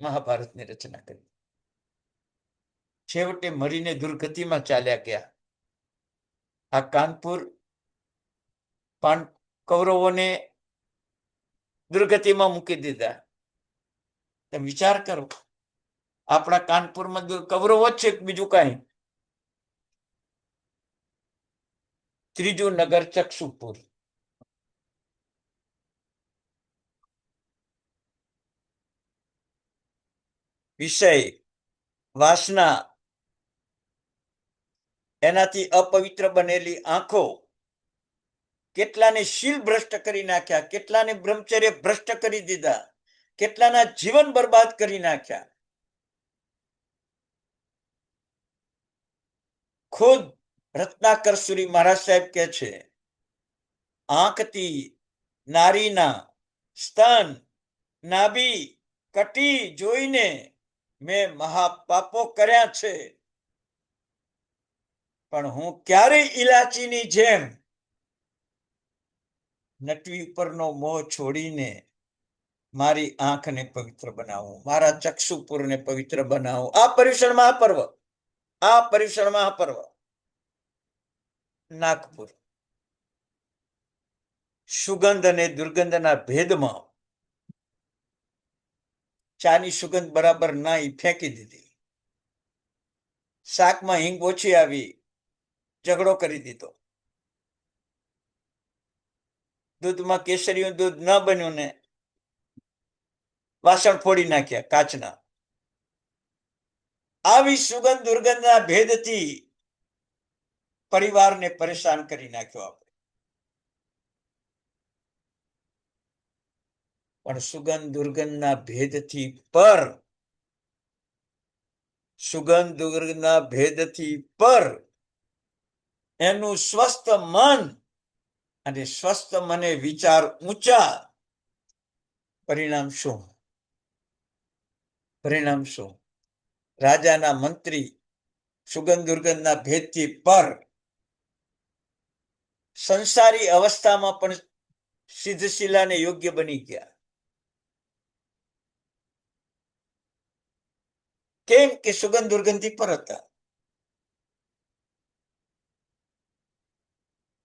મહાભારતની રચના કરી. છેવટે મરીને દુર્ગતિમાં ચાલ્યા ગયા. આ કાનપુર કૌરવોને દુર્ગતિમાં મૂકી દીધા. તમે વિચાર કરો, આપણા કાનપુરમાં કૌરવો જ છે, બીજું કાંઈ. ત્રીજું નગર ચક્ષુપુર. વિષય, વાસના, એનાથી અપવિત્ર બનેલી આંખો, કેટલાને શીલ ભ્રષ્ટ કરી નાખ્યા, કેટલાને બ્રહ્મચર્ય ભ્રષ્ટ કરી દીધા, કેટલાના જીવન બરબાદ કરી નાખ્યા. ખુદ રત્નાકર સુરી મહારાજ સાહેબ કે છે, આંખથી નારીના સ્તન, નાભી, કટી જોઈને મેં મહાપાપો કર્યા છે, પણ હું ક્યારેય ઇલાચીની જેમ નટવી ઉપરનો મોહ છોડીને મારી આંખને પવિત્ર બનાવું, મારા ચક્ષુપુરને પવિત્ર બનાવું. આ પર્યુષણ મહાપર્વ, આ પર્યુષણ મહાપર્વ નાગપુર સુગંધ અને દુર્ગંધના ભેદમાં ચાની સુગંધ બરાબર ના ઈ ફેંકી દીધી, શાકમાં હિંગ ઓછી આવી, ઝઘડો કરી દીધો, દૂધમાં કેસરીયું દૂધ ન બન્યું ને વાસણ ફોડી નાખ્યા કાચના. આવી સુગંધ દુર્ગંધના ભેદથી પરિવારને પરેશાન કરી નાખ્યો આપણે. પણ સુગંધ દુર્ગંધના ભેદથી પર, સુગંધ દુર્ગંધના ભેદથી પર એનું સ્વસ્થ મન અને સ્વસ્થ મને વિચાર ઊંચા. પરિણામ શું? પરિણામ શું? રાજાના મંત્રી સુગંધ દુર્ગંધના ભેદથી પર સંસારી અવસ્થામાં પણ સિદ્ધશીલાને યોગ્ય બની ગયા. કેમ કે સુગંધ દુર્ગંધથી પર હતા.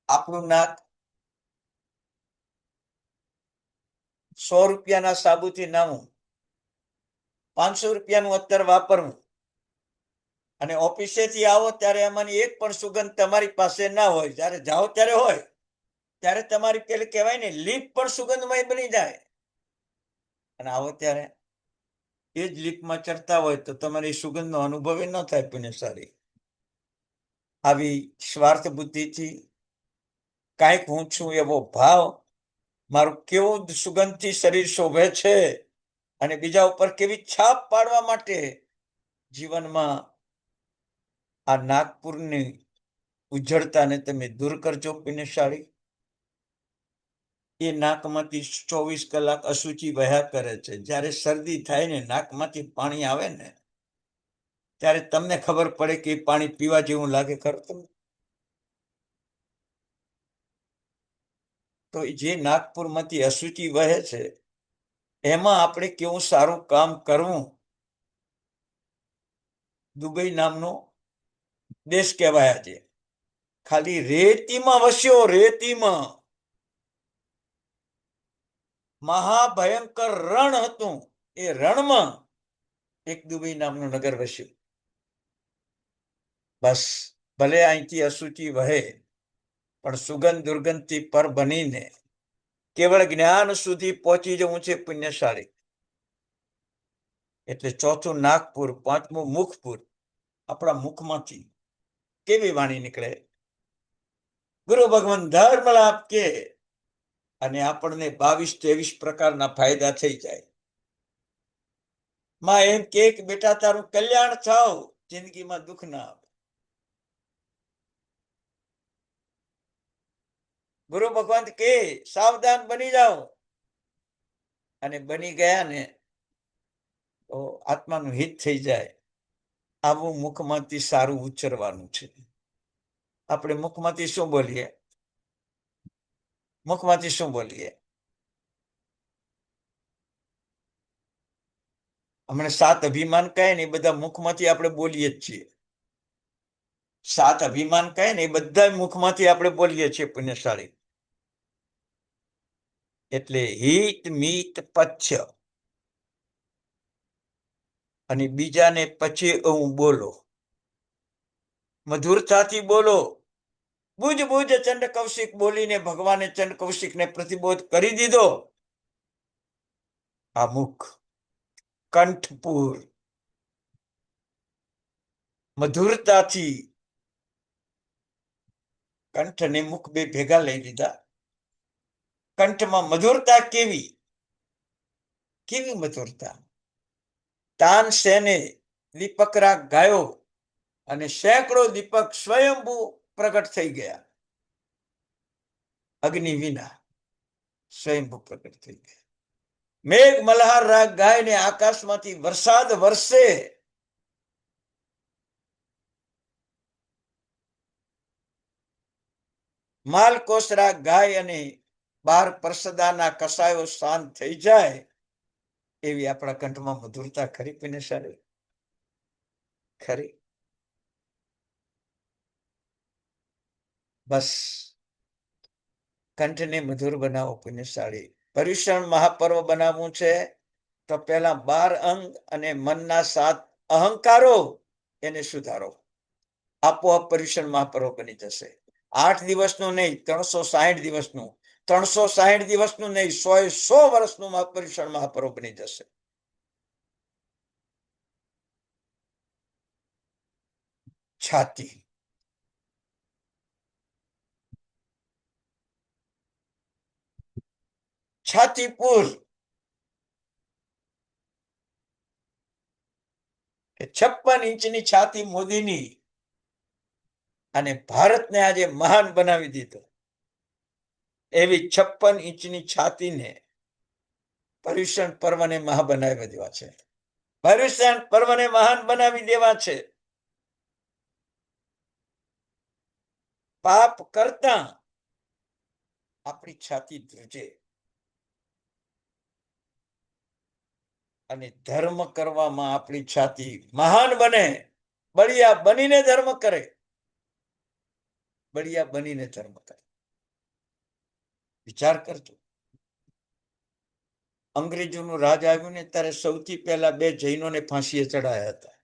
આપણું નાક 100 રૂપિયાના સાબુથી નાવું, 500 રૂપિયાનું અત્તર વાપરવું, અને ઓફિસેથી આવો ત્યારે એમાંની એક પણ સુગંધ તમારી પાસે ના હોય, જ્યારે જાઓ ત્યારે હોય, ત્યારે તમારી પેલી કહેવાય ને લીપ પણ સુગંધમય બની જાય, અને આવો ત્યારે એ જ લીપમાં ચડતા હોય તો તમારી સુગંધનો અનુભવ ન થાય. પુણ્યશાળી આવી સ્વાર્થ બુદ્ધિથી કાંઈક હું છું એવો ભાવ, મારું કેવું સુગંધથી શરીર શોભે છે અને બીજા ઉપર કેવી છાપ પાડવા માટે જીવનમાં આ નાગપુરની ઉજ્જળતાને તમે દૂર કરજો. પુણ્યશાળી એ નાકમાંથી 24 કલાક અશુચિ વહ્યા કરે છે. જ્યારે શરદી થાય ને નાકમાંથી પાણી આવે ને ત્યારે તમને ખબર પડે કે એ પાણી પીવા જેવું લાગે ખરું તમને? તો જે નાગપુરમાંથી અશુચિ વહે છે એમાં આપણે કેવું સારું કામ કરવું. દુબઈ નામનો દેશ કહેવાય છે, ખાલી રેતીમાં વસ્યો, રેતીમાં. મહાભયંકર રણ હતું, એ રણમાં એક દુબઈ નામનું નગર વસ્યું. બસ ભલે અહીંથી અશુચિ વહે પણ સુગંધ દુર્ગંધથી પર બનીને કેવળ જ્ઞાન સુધી પહોંચી જવું છે. પુણ્યશાળી એટલે ચોથું નાગપુર, પાંચમું મુખપુર. આપણા મુખમાંથી કેવી વાણી નીકળે, ગુરુ ભગવાન ધર્મ લાભ કે, અને આપણને 22-23 પ્રકારના ફાયદા થઈ જાય. માં એમ કે બેટા તારું કલ્યાણ થાવ, જિંદગીમાં દુઃખ ના આવે. ગુરુ ભગવાન કે સાવધાન બની જાઓ, અને બની ગયા ને તો આત્માનું હિત થઈ જાય. આવું મુખમાંથી સારું ઉચ્ચરવાનું છે. આપણે મુખમાંથી શું બોલીએ? મુખમાંથી શું બોલીએ? હમણાં 7 અભિમાન કહે ને એ બધા મુખમાંથી આપણે બોલીએ જ છીએ. 7 અભિમાન કહે ને એ બધા મુખમાંથી આપણે બોલીએ છીએ. પુણ્યશાળી એટલે હિત મીત પથ્ય, અને બીજાને પછી હું બોલો, મધુરતાથી બોલો. બુજ બુજ ચંડ કૌશિક બોલીને ભગવાને ચંડ કૌશિકને પ્રતિબોધ કરી દીધો. આ મુખ કંઠપુર મધુરતાથી કંઠ અને મુખ બે ભેગા લઈ લીધા કંઠમાં મધુરતા કેવી કેવી મધુરતા. તાનસેને દીપક રાગ ગાયો અને સેંકડો દીપક સ્વયંભૂ પ્રગટ થઈ ગયા. અગ્નિ વિના સ્વયંભૂ પ્રગટ થઈ ગયા. મેઘ મલ્હાર રાગ ગાયને આકાશમાંથી વરસાદ વરસે. માલકોસ રાગ ગાય અને 12 પરસદાના કસાયો શાંત થઈ જાય. એવી આપણા કંઠમાં મધુરતા ખરી પિનેશાળી? ખરી. બસ કંઠને મધુર બનાવો પુણ્યશાળી. પર્યુષણ મહાપર્વ બનાવવું છે તો પહેલા 12 અંગ અને મનના 7 અહંકારો એને સુધારો. આપોઆપ પર્યુષણ મહાપર્વ બની જશે. 8 દિવસનું નહીં, 360 દિવસનું. 360 દિવસનું નહીં, 100 વર્ષનું પર્યુષણ મહાપર્વ બની જશે. છાતી, છાતીપુર 56 ઇંચની છાતી મોદીની અને ભારતને આજે મહાન બનાવી દીધો. એવી 56 ઇંચની છાતીને પર્યુષણ પર્વને મહા બનાવી દેવા છે. પર્યુષણ પર્વને મહાન બનાવી દેવા છે. પાપ કરતા આપણી છાતી ધ્રુજે અને ધર્મ કરવામાં આપણી છાતી મહાન બને. બળિયા બનીને ધર્મ કરે. બળિયા બનીને ધર્મ કરે. વિચાર કરજો. અંગ્રેજોનું રાજ આવ્યું ને ત્યારે સૌથી પહેલા 2 જૈનોને ફાંસીએ ચડાયા હતા.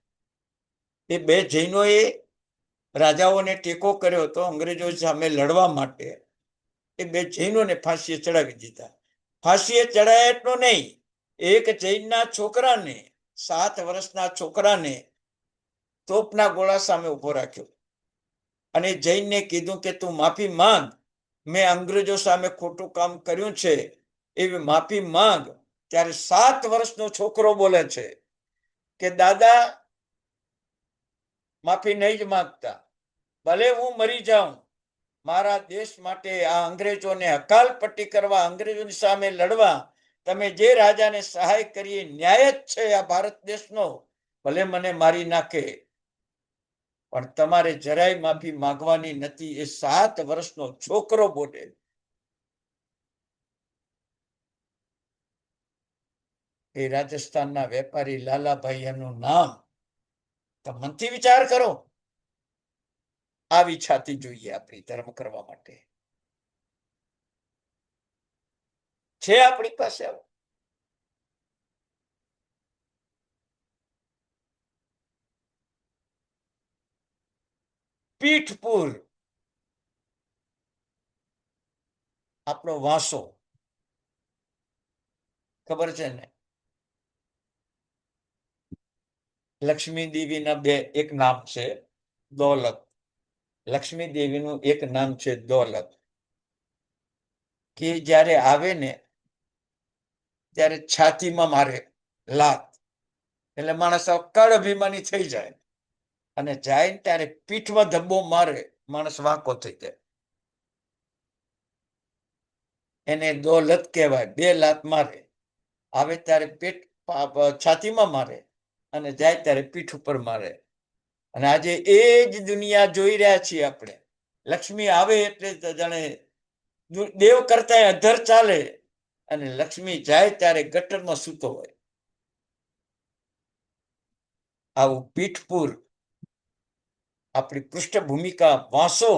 એ 2 જૈનોએ રાજાઓને ટેકો કર્યો હતો અંગ્રેજો સામે લડવા માટે. એ 2 જૈનોને ફાંસીએ ચડાવી દીધા. ફાંસીએ ચડાયા એટલો નહીં, એક જૈનના છોકરાને, 7 વર્ષના છોકરાને તોપના ગોળા સામે ઉભો રાખ્યો અને જૈનને કીધું કે તું માફી માંગ, મેં અંગ્રેજો સામે ખોટું કામ કર્યું છે, એવી માફી માંગ. ત્યારે 7 વર્ષનો છોકરો બોલે છે કે દાદા માફી નહીં જ માંગતા, ભલે હું મરી જાઉં, મારા દેશ માટે આ અંગ્રેજોને હકાલપટ્ટી કરવા, અંગ્રેજોની સામે લડવા તમે જે રાજાને સહાય કરી ન્યાય જ છે આ ભારત દેશનો. ભલે મને મારી નાખે પણ તમારે જરાય માફી માંગવાની નથી. એ 7 વર્ષનો છોકરો બોલે. એ રાજસ્થાનના વેપારી લાલાભાઈ એનું નામ. તો મનથી વિચાર કરો. આવી છાતી જોઈએ આપણી ધર્મ કરવા માટે. છે આપણી પાસે? પીઠપુર આપણો વાંસો, ખબર છે ને? લક્ષ્મી દેવીના 2 એક નામ છે દોલત. લક્ષ્મી દેવીનું એક નામ છે દોલત. કે જ્યારે આવે ને ત્યારે છાતીમાં મારે લાત, એટલે માણસ અક્કડ અભિમાની થઈ જાય. અને જાય ને ત્યારે પીઠમાં ધબ્બો મારે, માણસ વાંકો થઈ જાય. એને દોલત કહેવાય. 2 લાત મારે. આવે ત્યારે પેટ છાતીમાં મારે અને જાય ત્યારે પીઠ ઉપર મારે. અને આજે એ જ દુનિયા જોઈ રહ્યા છીએ આપણે. લક્ષ્મી આવે એટલે જાણે દેવ કરતા અધર ચાલે અને લક્ષ્મી જાય ત્યારે ગટરમાં સૂતો હોય. આવું પીઠપુર આપણી પૃષ્ઠભૂમિકા વાંસો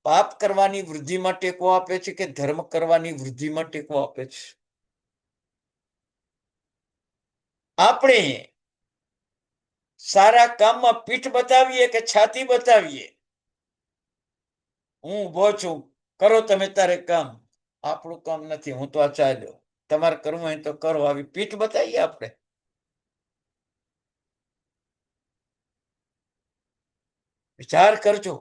પાપ કરવાની વૃદ્ધિમાં ટેકો આપે છે કે ધર્મ કરવાની વૃદ્ધિમાં ટેકો આપે છે? આપણે સારા કામમાં પીઠ બતાવીએ કે છાતી બતાવીએ? હું ઉભો છું, કરો તમે તારે કામ, આપણું કામ નથી, હું તો આ ચાલ્યો, તમારે કરવું હોય તો કરો, આવી પીઠ બતાવીએ આપણે? વિચાર કરજો.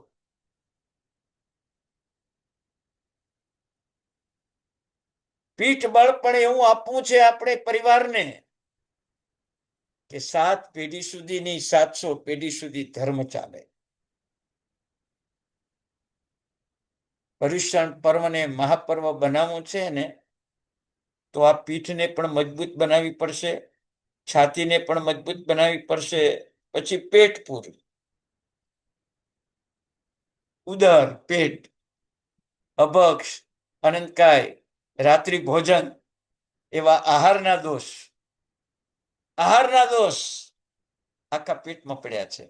પીઠબળ પણ એવું આપવું છે આપણે પરિવારને કે 7 પેઢી સુધીની 700 પેઢી સુધી ધર્મ ચાલે. પર્યુષણ પર્વને મહાપર્વ બનાવવું છે ને તો આ પીઠને પણ મજબૂત બનાવવી પડશે, છાતીને પણ મજબૂત બનાવવી પડશે, પછી પેટ પૂરું, ઉદર, પેટ, અભક્ષ, અનંતકાય, રાત્રિ ભોજન એવા આહારના દોષ આખા પેટમાં પડ્યા છે.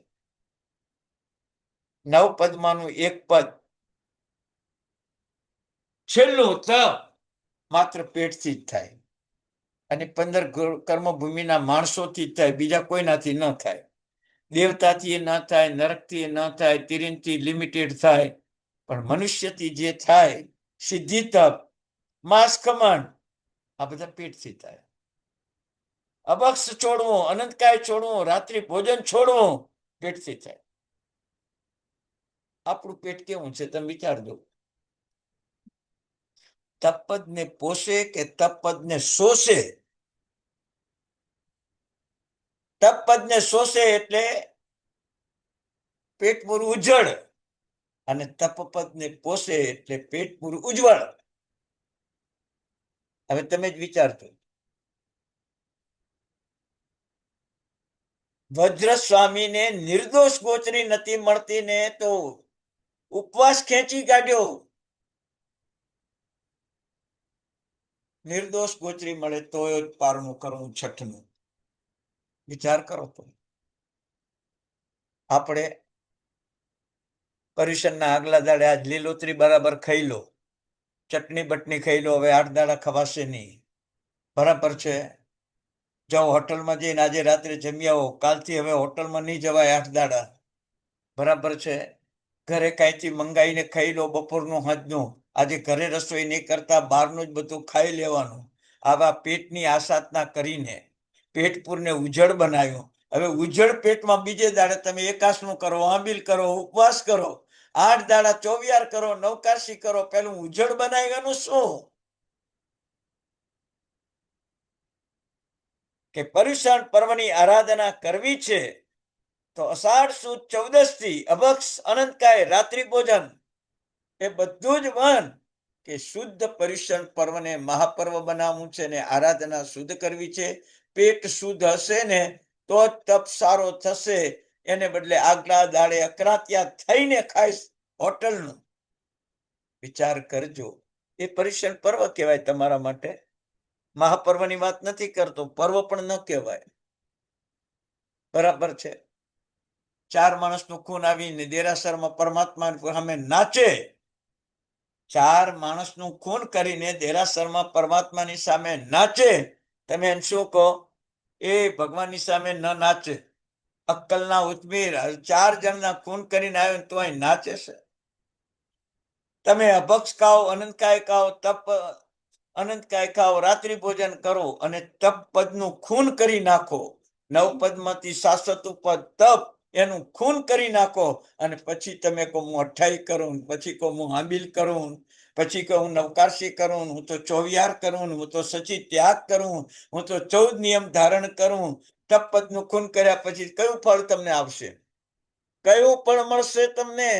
9 પદમાંનું એક પદ છેલ્લું તપ માત્ર પેટથી જ થાય અને 15 કર્મભૂમિના માણસોથી જ થાય, બીજા કોઈનાથી ન થાય. દેવતાથી ન થાય, નરકથી ન થાય, તિર્યનથી લિમિટેડ થાય, પણ મનુષ્યથી જે થાય સિદ્ધિ તપ, માસ ખમણ, આ બધા પેટથી થાય. અભક્ષ છોડવું, અનંતકાય છોડવું, રાત્રિ ભોજન છોડવું પેટથી થાય. આપણું પેટ કેવું છે તમે વિચારજો. તપપદને પોષે કે તપપદને શોષે? તપપદને શોષે એટલે પેટ પૂરું ઉજ્જળ, અને તપપદને પોષે એટલે પેટ પૂરું ઉજ્જવળ. હવે તમે જ વિચારજો. વજ્ર સ્વામીને નિર્દોષ ગોચરી નથી મળતી ને તો ઉપવાસ ખેંચી કાઢ્યો. નિર્દોષ ગોચરી મળે તો જ પારણું કરવું છઠનું. વિચાર કરો તો. આપણે પર્યુષણના આગલા દાડે આજ લીલોતરી બરાબર ખાઈ લો, ચટણી બટણી ખાઈ લો, હવે 8 દાડા ખવાશે નહીં. બરાબર છે? જાઓ હોટલમાં જઈને આજે રાત્રે જમી આવો, કાલથી હવે હોટલમાં નહીં જવાય 8 દાડા. બરાબર છે? ઘરે કાંઈથી મંગાઈને ખાઈ લો, બપોરનું સાંજનું. આજે ઘરે રસોઈ નહીં કરતા, બહારનું જ બધું ખાઈ લેવાનું. આવા પેટની આસાધના કરીને પેટપૂરને ઉજ્જળ બનાવ્યું. હવે ઉજ્જળ પેટમાં બીજે દાડે તમે એકાસનું કરો, આંબીલ કરો, ઉપવાસ કરો, 8 દાડા ચોવિયાર કરો, નવકાશી કરો, પેલું ઉજ્જળ બનાવ્યાનું શું? કે પર્યુષણ પર્વની આરાધના કરવી છે તો અષાઢ સુદ 14 થી અભક્ષ, અનંતકાય, રાત્રિ ભોજન એ બધું જ મન કે શુદ્ધ પર્યુષણ પર્વને મહાપર્વ બનાવવું છે ને આરાધના શુદ્ધ કરવી છે. પેટ શુદ્ધ હશે ને તો જ તપ સારો થશે. એને બદલે આગલા દાડે અકરાત્યા થઈને ખાઈશ હોટલનું. વિચાર કરજો. એ પર્યુષણ પર્વ કહેવાય તમારા માટે. મહાપર્વની વાત નથી કરતો, પર્વ પણ ન કહેવાય. બરાબર છે? 4 માણસનું ખૂન આવીને દેરાસરમાં પરમાત્મા સામે નાચે. 4 માણસનું ખૂન કરીને દેરાસરમાં પરમાત્માની સામે નાચે. તમે એને શું કહો? એ ભગવાનની સામે ન નાચે. અક્કલના ઉત્મીર 4 જણના ખૂન કરીને આવ્યો તો અહીં નાચે છે. તમે અભક્ષ ખાઓ, અનંતકાય ખાઓ, અનંતકાય ખાઓ, રાત્રિ ભોજન કરો અને તપ પદનું ખૂન કરી નાખો. 9 પદમાંથી શાશ્વત પદ તપ એનું ખૂન કરી નાખો અને પછી તમે કહો હું 28 કરું, પછી કહો હું આંબીલ કરું, પછી કહો હું નવકાશી કરું, હું તો ચોવિયાર કરું, હું તો સચી ત્યાગ કરું, હું તો 14 નિયમ ધારણ કરું. તપ પદનું ખૂન કર્યા પછી કયું ફળ તમને આવશે? કયું ફળ મળશે તમને?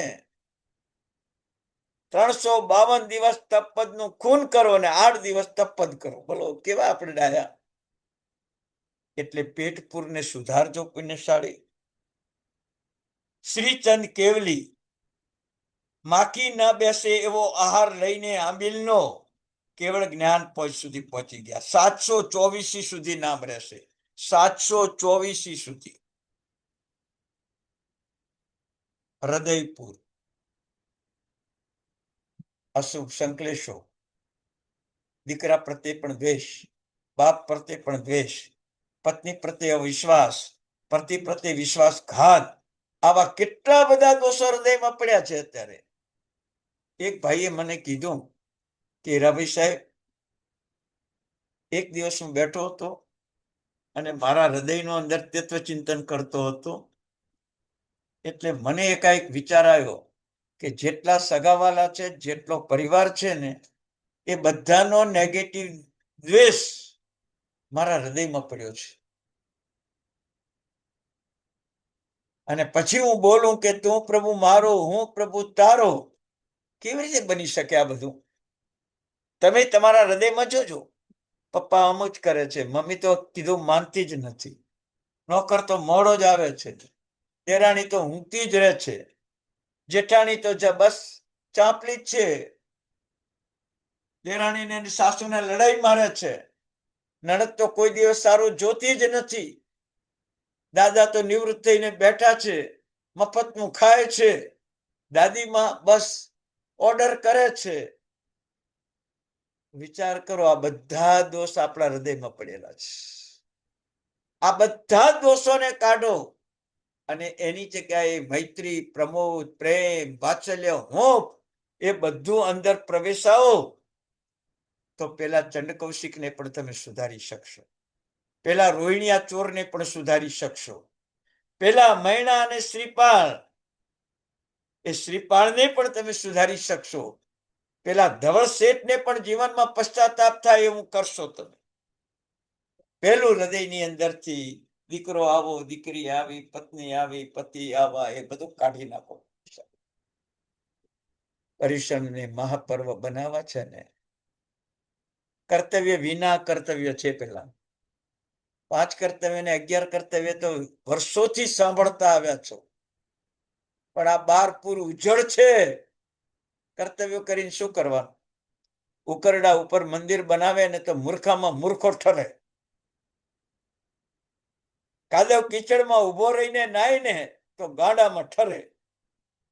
352 દિવસ તપપદનું ખૂન કરો અને 8 દિવસ તપપદ કરો. બોલો કેવા આપણે ડાયા. એટલે પેટપૂરને સુધારજો પુણ્યશાળી. શ્રીચંદ કેવલી માખી ન બેસે એવો આહાર લઈને આંબીલનો કેવળ જ્ઞાન પહોંચ સુધી પહોંચી ગયા. 724 સુધી નામ રહેશે. 724 સુધી. હૃદયપુર, અશુભ સંકલેશો, દીકરા પ્રત્યે પણ દ્વેષ, બાપ પ્રત્યે પણ દ્વેષ, પત્ની પ્રત્યે અવિશ્વાસ, પતિ પ્રત્યે વિશ્વાસઘાત, આવા કેટલા બધા દોષો હૃદયમાં પડ્યા છે અત્યારે. એક ભાઈએ મને કીધું કે હીરાભાઈ સાહેબ, એક દિવસ હું બેઠો હતો અને મારા હૃદયનો અંદર તત્વ ચિંતન કરતો હતો. એટલે મને એકાએક વિચાર આવ્યો કે જેટલા સગાવાલા છે, જેટલો પરિવાર છે ને, એ બધાનો નેગેટિવ દ્વેષ મારા હૃદયમાં પડ્યો છે. અને પછી હું બોલું કે તું પ્રભુ મારો, હું પ્રભુ તારો. કેવી રીતે બની શકે આ બધું? તમે તમારા હૃદયમાં જોજો. પપ્પા આમ જ કરે છે, મમ્મી તો કીધું માનતી જ નથી, નોકર તો મોડો જ આવે છે, દેરાણી તો ઊંઘતી જ રહે છે, જેઠાણી તો બસ ચાંપલી જ છે, દેરાણી ને સાસુને લડાઈ મારે છે, નણદ તો કોઈ દિવસ સારું જોતી જ નથી, દાદા તો નિવૃત્ત થઈને બેઠા છે, મફતનું ખાય છે, દાદીમાં બસ ઓર્ડર કરે છે. વિચાર કરો, આ બધા દોષ આપણા હૃદયમાં પડેલા છે. આ બધા દોષોને કાઢો અને એની જગ્યાએ મૈત્રી, પ્રમોદ, પ્રેમ, વાત્સલ્ય, હોંફ એ બધું અંદર પ્રવેશાવો તો પેલા ચંડકૌશિકને પણ તમે સુધારી શકશો, પેલા રોહિણિયા ચોરને પણ સુધારી શકશો, પેલા મૈણા અને શ્રીપાળ એ શ્રીપાળને પણ તમે સુધારી શકશો, પેલા ધવળ શેઠને પણ જીવનમાં પશ્ચાતાપ થાય એવું કરશો તમે. પેલું હૃદયની અંદરથી દીકરો આવો, દીકરી આવી, પત્ની આવી, પતિ આવા, એ બધું કાઢી નાખો. પર્યુષણને મહાપર્વ બનાવવા છે ને, કર્તવ્ય વિના કર્તવ્ય છે. પેલા 5 કર્તવ્ય ને 11 કર્તવ્ય તો વર્ષોથી સાંભળતા આવ્યા છો, પણ આ 12 પૂર ઉજળ છે. કર્તવ્યો કરીને શું કરવાનું? ઉકરડા ઉપર મંદિર બનાવે ને તો મૂર્ખામાં મૂર્ખો ઠરે. કાદવ કીચડમાં ઉભો રહીને નાય ને તો ગાડામાં ઠરે.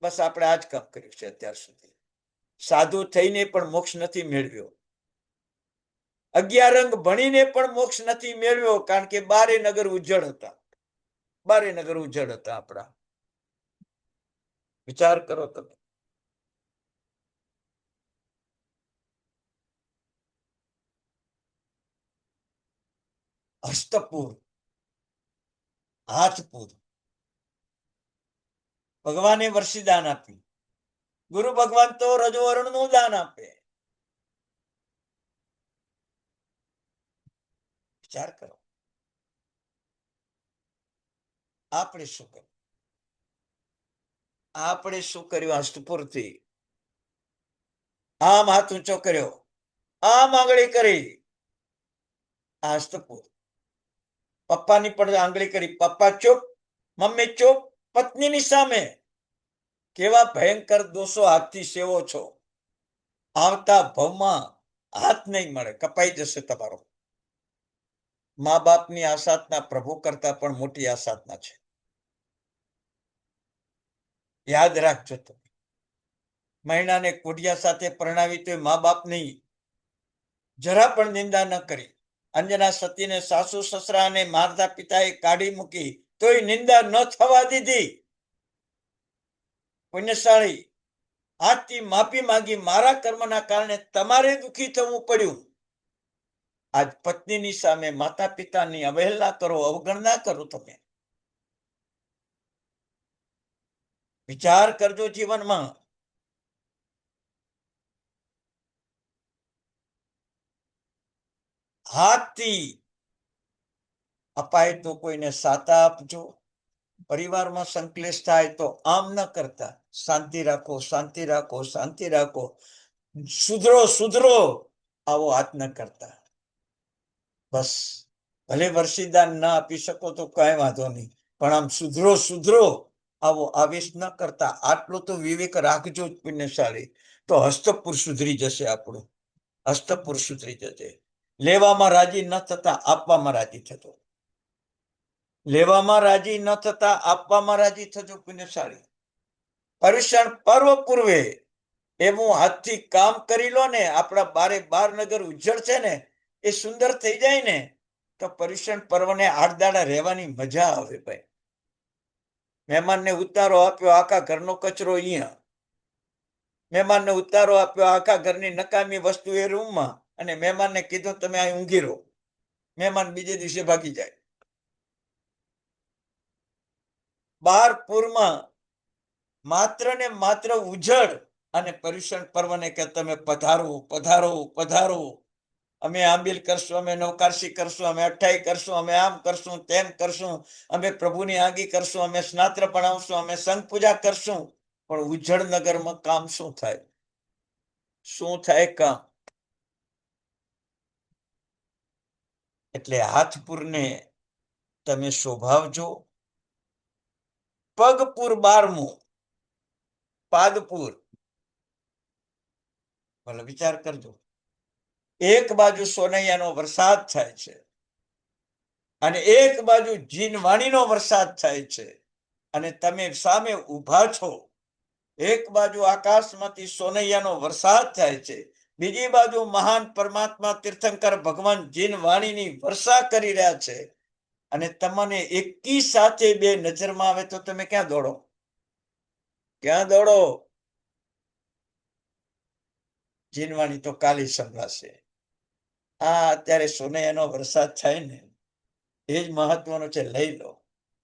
બસ આપણે આ જ કામ કર્યું છે અત્યાર સુધી. સાધુ થઈને પણ મોક્ષ નથી મેળવ્યો, 11 અંગ ભણીને પણ મોક્ષ નથી મેળવ્યો, કારણ કે 12 નગર ઉજ્જડ હતા. 12 નગર ઉજ્જડ હતા આપણા. વિચાર કરો તમે. હસ્તપુર, હાથપુર ભગવાને વર્ષી દાન આપ્યું. ગુરુ ભગવાન તો રજોવરણનું દાન આપે. વિચાર કરો, આપણે શું કર્યું? આપણે શું કર્યું? હસ્તપુરથી આમ હાથ ઊંચો કર્યો, આમ આંગળી કરી. આ હસ્તપુર. પપ્પાની પણ આંગળી કરી, પપ્પા ચૂપ, મમ્મી ચૂપ. પત્નીની સામે કેવા ભયંકર દોષો હાથથી સેવો છો. આવતા ભવમાં હાથ નહીં મળે, કપાઈ જશે તમારો. મા બાપની આસાધના પ્રભુ કરતા પણ મોટી આસાધના છે. યાદ રાખજો તમે. મહિનાને કોઢિયા સાથે પરણાવી તો મા બાપની જરા પણ નિંદા ન કરી. અંજના સતીને સાસુ સસરાને માતા પિતાએ કાઢી મૂકી તોય નિંદા ન થવા દીધી. પુણ્યશાળી, હાથથી માફી માંગી, મારા કર્મના કારણે તમારે દુઃખી થવું પડ્યું. આજ પત્નીની સામે માતા પિતાની અવહેલના કરો, અવગણના કરો. તમે વિચાર કરજો જીવનમાં. હાથથી અપાય તો કોઈને સાતા આપજો. પરિવારમાં સંકલેશ થાય તો આમ ન કરતા, શાંતિ રાખો, શાંતિ રાખો, શાંતિ રાખો, સુધરો સુધરો, આવો હાથ ન કરતા. બસ ભલે વર્ષીદાન ના આપી શકો તો કઈ વાંધો નહીં, પણ આમ સુધરો સુધરો આવો આવેશ ન કરતા. આટલો તો વિવેક રાખજો જ પુણ્યશાળી, તો હસ્તપુર સુધરી જશે આપણું. હસ્તપુર સુધરી જશે. લેવામાં રાજી ન થતા આપવામાં રાજી થતો. લેવામાં રાજી ન થતા આપવામાં રાજી થજો પુણ્યશાળી. પર્યુષણ પર્વ પૂર્વે એવું હાથથી કામ કરી લો ને, આપણા 12 નગર ઉજ્જળ છે ને એ સુંદર થઈ જાય ને, તો પર્યુષણ પર્વને 8 દાડા રહેવાની મજા આવે. ભાઈ, મહેમાનને ઉતારો આપ્યો, આખા ઘરનો કચરો અહીંયા. મહેમાનને ઉતારો આપ્યો, આખા ઘરની નકામી વસ્તુ એ રૂમમાં, અને મહેમાનને કીધું તમે અહીં ઊંઘી રહો. મહેમાન બીજે દિવસે ભાગી જાય. 12 પૂરમાં માત્ર ને માત્ર ઉજળ અને પર્યુષણ પર્વને કે તમે પધારો પધારો પધારો, અમે આંબિલ કરશું, અમે નવકારસી કરશું, અમે અઠ્ઠાઈ કરશું, અમે આમ કરશું, તેમ કરશું, અમે પ્રભુની આગી કરશું, અમે સ્નાત્ર ભણાવશું, અમે સંઘ પૂજા કરશું. પણ ઉજ્જડ નગરમાં કામ શું થાય? શું થાય કામ? એટલે હાથપુરને તમે શોભાવજો. પગપુર 12મું, પાદપુર. ભલે વિચાર કરજો. એક બાજુ સોનૈયાનો વરસાદ થાય છે અને એક બાજુ જીનવાણીનો વરસાદ થાય છે, અને તમે સામે ઊભા છો. એક બાજુ આકાશમાંથી સોનૈયાનો વરસાદ થાય છે, બીજી બાજુ મહાન પરમાત્મા તીર્થંકર ભગવાન જીનવાણીની વર્ષા કરી રહ્યા છે, અને તમને એકી સાથે બે નજરમાં આવે તો તમે ક્યાં દોડો? ક્યાં દોડો? જીનવાણી તો કાલી સંભળાશે. આ અત્યારે સોનૈયાનો વરસાદ થાય ને, એ જ મહત્વનો છે. લઈ લો.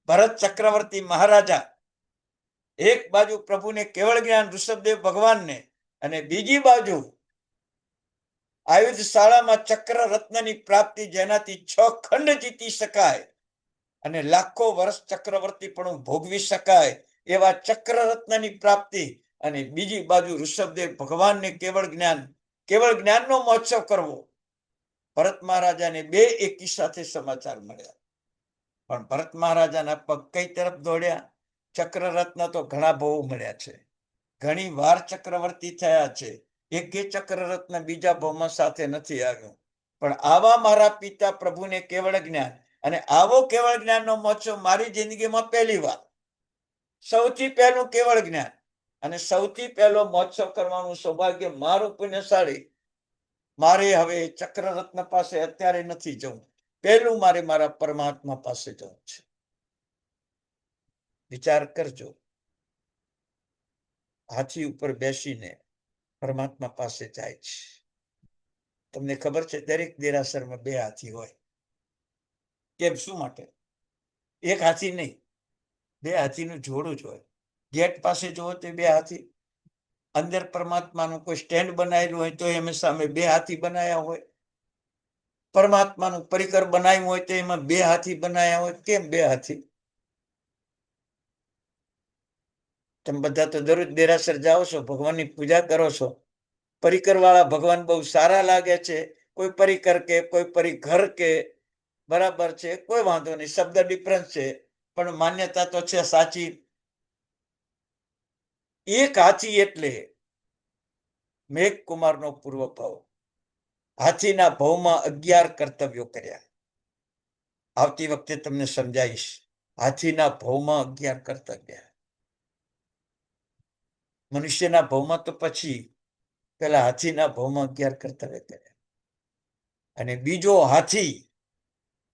ભરત ચક્રવર્તી મહારાજા એક બાજુ પ્રભુને કેવળ જ્ઞાન ઋષભદેવ ભગવાનને, અને બીજી બાજુ આયુધ શાળામાં ચક્ર રત્નની પ્રાપ્તિ, જેનાથી 6 ખંડ જીતી શકાય અને લાખો વર્ષ ચક્રવર્તી પણ ભોગવી શકાય એવા ચક્ર રત્નની પ્રાપ્તિ, અને બીજી બાજુ ઋષભદેવ ભગવાનને કેવળ જ્ઞાનનો મહોત્સવ કરવો. ભરત મહારાજાને બે એકી સાથે સમાચાર મળ્યા. પણ ભરત મહારાજાના પગ કઈ તરફ દોડ્યા? ચક્ર રત્ન તો ઘણા બહુ મળ્યા છે, ઘણી વાર ચક્રવર્તી થયા છે, એકે ચક્ર રત્ન બીજા ભવમાં સાથે નથી આવ્યું. પણ આવા મારા પિતા પ્રભુને કેવળ જ્ઞાન, અને આવો કેવળ જ્ઞાનનો મહોત્સવ મારી જિંદગીમાં પહેલી વાર, સૌથી પહેલું કેવળ જ્ઞાન અને સૌથી પહેલો મહોત્સવ કરવાનું સૌભાગ્ય મારું પુણ્યશાળી. મારે હવે ચક્ર રત્ન પાસે અત્યારે નથી જવું, પહેલું મારે મારા પરમાત્મા પાસે જવું છે. વિચાર કરજો. હાથી ઉપર બેસીને પરમાત્મા પાસે જાય છે. તમને ખબર છે, દરેક દેરાસરમાં 2 હાથી હોય. કેમ? શું માટે? એક હાથી નહીં, 2 હાથીનું જોડું જ હોય. ગેટ પાસે જુઓ તો 2 હાથી, અંદર પરમાત્માનું કોઈ સ્ટેન્ડ બનાવેલું હોય તો એમાં સામે 2 હાથી બનાવ્યા હોય. પરમાત્માનું પરિકર બનાવ્યું હોય તો એમાં 2 હાથી બનાવ્યા હોય. કેમ 2 હાથી? તમે બધા તો દરરોજ દેરાસર જાઓ છો, ભગવાનની પૂજા કરો છો. પરિકર વાળા ભગવાન બહુ સારા લાગે છે. કોઈ પરિકર કે કોઈ પરિઘર કે, બરાબર છે, કોઈ વાંધો નહીં, શબ્દ ડિફરન્સ છે, પણ માન્યતા તો છે સાચી. એક હાથી એટલે મેઘ કુમારનો પૂર્વ ભાવ. હાથીના ભાવમાં 11 કર્તવ્યો કર્યા. આવતી વખતે તમને સમજાવીશ. હાથીના ભાવમાં 11 કર્તવ્ય. મનુષ્યના ભાવમાં તો પછી, પેલા હાથીના ભાવમાં 11 કર્તવ્ય કર્યા. અને બીજો હાથી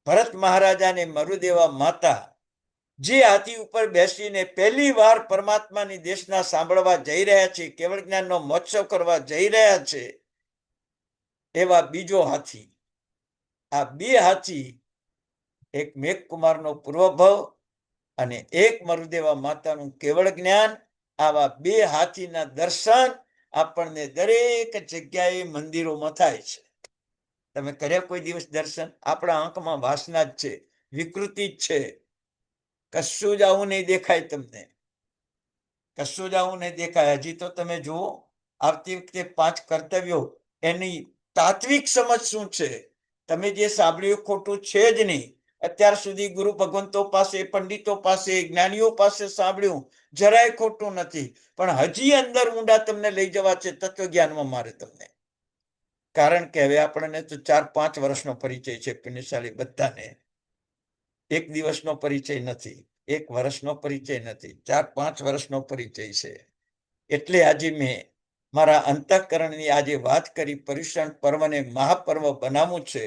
ભરત મહારાજાને મરુદેવા માતા, જે હાથી ઉપર બેસીને પહેલી વાર પરમાત્માની દેશના સાંભળવા જઈ રહ્યા છે, કેવળ જ્ઞાનનો મહોત્સવ કરવા જઈ રહ્યા છે, એવા બીજો હાથી. આ 2 હાથી, એક મેઘકુમારનો પૂર્વભવ અને એક મરુદેવા માતાનું કેવળ જ્ઞાન, આવા 2 હાથીના દર્શન આપણને દરેક જગ્યાએ મંદિરોમાં થાય છે. તમે કર્યા કોઈ દિવસ દર્શન? આપણા આંખમાં વાસના જ છે, વિકૃતિ જ છે. કશું જ આવું નહીં દેખાય તમને, કશું જ આવું નહીં દેખાય. હજી તો તમે જુઓ, આવતી વખતે 5 કર્તવ્યો, એની તાત્વિક સમજ શું છે? તમે જે સાંભળ્યું ખોટું છે જ નહીં. અત્યાર સુધી ગુરુ ભગવંતો પાસે, પંડિતો પાસે, જ્ઞાનીઓ પાસે સાંભળ્યું, જરાય ખોટું નથી. પણ હજી અંદર ઊંડા તમને લઈ જવા છે તત્વજ્ઞાનમાં મારે તમને. કારણ કે હવે આપણને તો 4-5 વર્ષનો પરિચય છે પુણ્યશાળી બધાને. 1 દિવસનો પરિચય નથી, 1 વર્ષનો પરિચય નથી, 4-5 વર્ષનો પરિચય છે. એટલે આજે મેં મારા અંતઃકરણની આજે વાત કરી, પર્યુષણ પર્વને મહાપર્વ બનાવવું છે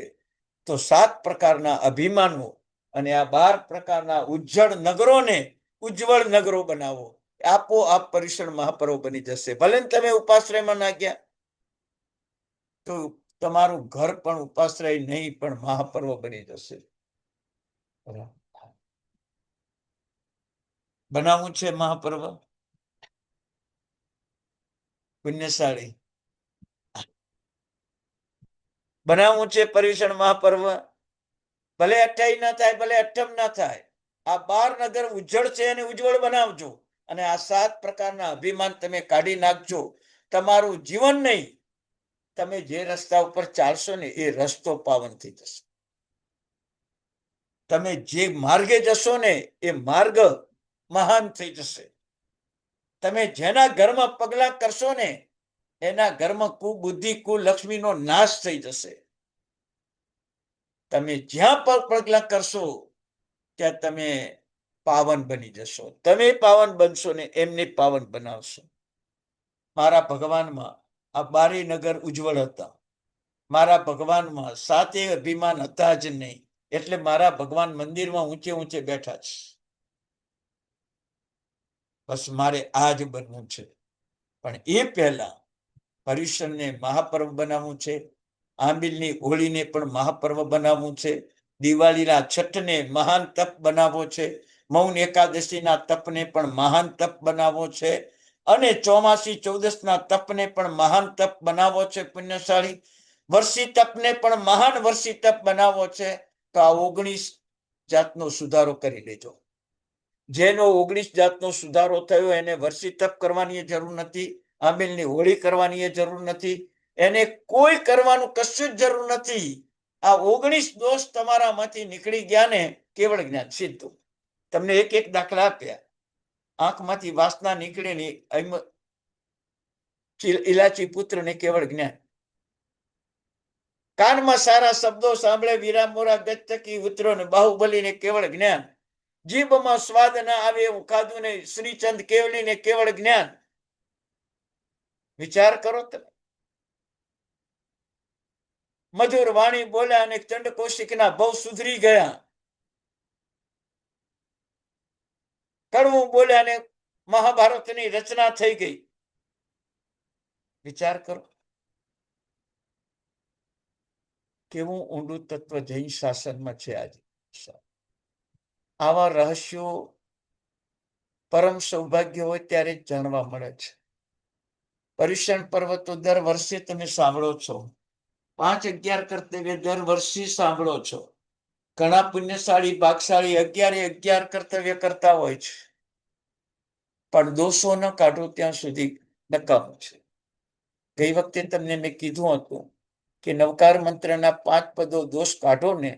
તો 7 પ્રકારના અભિમાનો અને આ 12 પ્રકારના ઉજ્જળ નગરોને ઉજ્જવળ નગરો બનાવો. આપોઆપ પર્યુષણ મહાપર્વ બની જશે. ભલે તમે ઉપાશ્રયમાં ના ગયા તો તમારું ઘર પણ ઉપાશ્રય નહીં, પણ મહાપર્વ બની જશે. બનાવવું છે મહાપર્વ. પુણ્યશાળી, બનાવવું છે પર્યુષણ મહાપર્વ. ભલે 28 ના થાય, ભલે 58 ના થાય, આ 12 નગર ઉજ્જળ છે અને ઉજ્જવળ બનાવજો. અને આ 7 પ્રકારના અભિમાન તમે કાઢી નાખજો. તમારું જીવન નહીં, તમે જે રસ્તા ઉપર ચાલશો ને એ રસ્તો પાવન થઈ જશે. તમે જે માર્ગે જશો ને એ માર્ગ મહાન થઈ જશે. તમે જેના ઘરમાં પગલા કરશો ને એના ઘરમાં કુબુદ્ધિ કુલક્ષ્મીનો નાશ થઈ જશે. તમે જ્યાં પર પગલા કરશો ત્યાં તમે પાવન બની જશો. તમે પાવન બનશો ને એમને પાવન બનાવશો. મારા ભગવાનમાં આ 12 નગર ઉજ્જવળ હતા. મારા ભગવાનમાં 7 અભિમાન હતા જ નહીં. એટલે મારા ભગવાન મંદિરમાં ઊંચે ઊંચે બેઠા છે. બસ મારે આ જ બનવું છે. પણ એ પહેલા પર્યુષણને મહાપર્વ બનાવવું છે. આંબિલની હોળીને પણ મહાપર્વ બનાવવું છે. દિવાળીના છઠને મહાન તપ બનાવવો છે. મૌન એકાદશીના તપને પણ મહાન તપ બનાવવો છે. અને ચોમાસી ચૌદસના તપને પણ મહાન તપ બનાવવો છે. પુણ્યશાળી વર્ષી તપને પણ મહાન વર્ષી તપ બનાવવો છે. તો આ 19 જાતનો સુધારો કરી લેજો. જેનો 19 જાતનો સુધારો થયો એને વર્ષી તપ કરવાની જરૂર નથી. આંબિલની હોળી કરવાની જરૂર નથી. એને કોઈ કરવાનું કશું જ જરૂર નથી. આ 19 દોષ તમારામાંથી નીકળી ગયા ને કેવળ જ્ઞાન સીધું. તમને એક દાખલા આપ્યા. આંખમાંથી વાસના નીકળે ને ઇલાચી પુત્રને કેવળ જ્ઞાન. કાનમાં સારા શબ્દો સાંભળે વીરા મોરા ગચ્ચકી ઉતરો ને બાહુબલીને કેવળ જ્ઞાન. જીભમાં સ્વાદ ના આવે એવું ખાધું ને શ્રીચંદ કેવલીને કેવળ જ્ઞાન. વિચાર કરો તમે. મધુર વાણી બોલ્યા અને ચંડ કૌશિકના ભવ સુધરી ગયા. કડવું બોલ્યા અને મહાભારતની રચના થઈ ગઈ. વિચાર કરો કેવું ઊંડું તત્વ જૈન શાસનમાં છે આજે. આવા રહસ્યો પરમ સૌભાગ્ય હોય ત્યારે જ જાણવા મળે છે. પર્યુષણ પર્વ તો દર વર્ષે તમે સાંભળો છો. 5-11 કર્તવ્ય દર વર્ષે સાંભળો છો. ઘણા પુણ્યશાળી ભાગશાળી 11 કર્તવ્ય કરતા હોય છે. પણ દોષો ન કાઢો ત્યાં સુધી નકામું છે. ગઈ વખતે તમને મેં કીધું હતું કે નવકાર મંત્રના 5 પદો દોષ કાઢો ને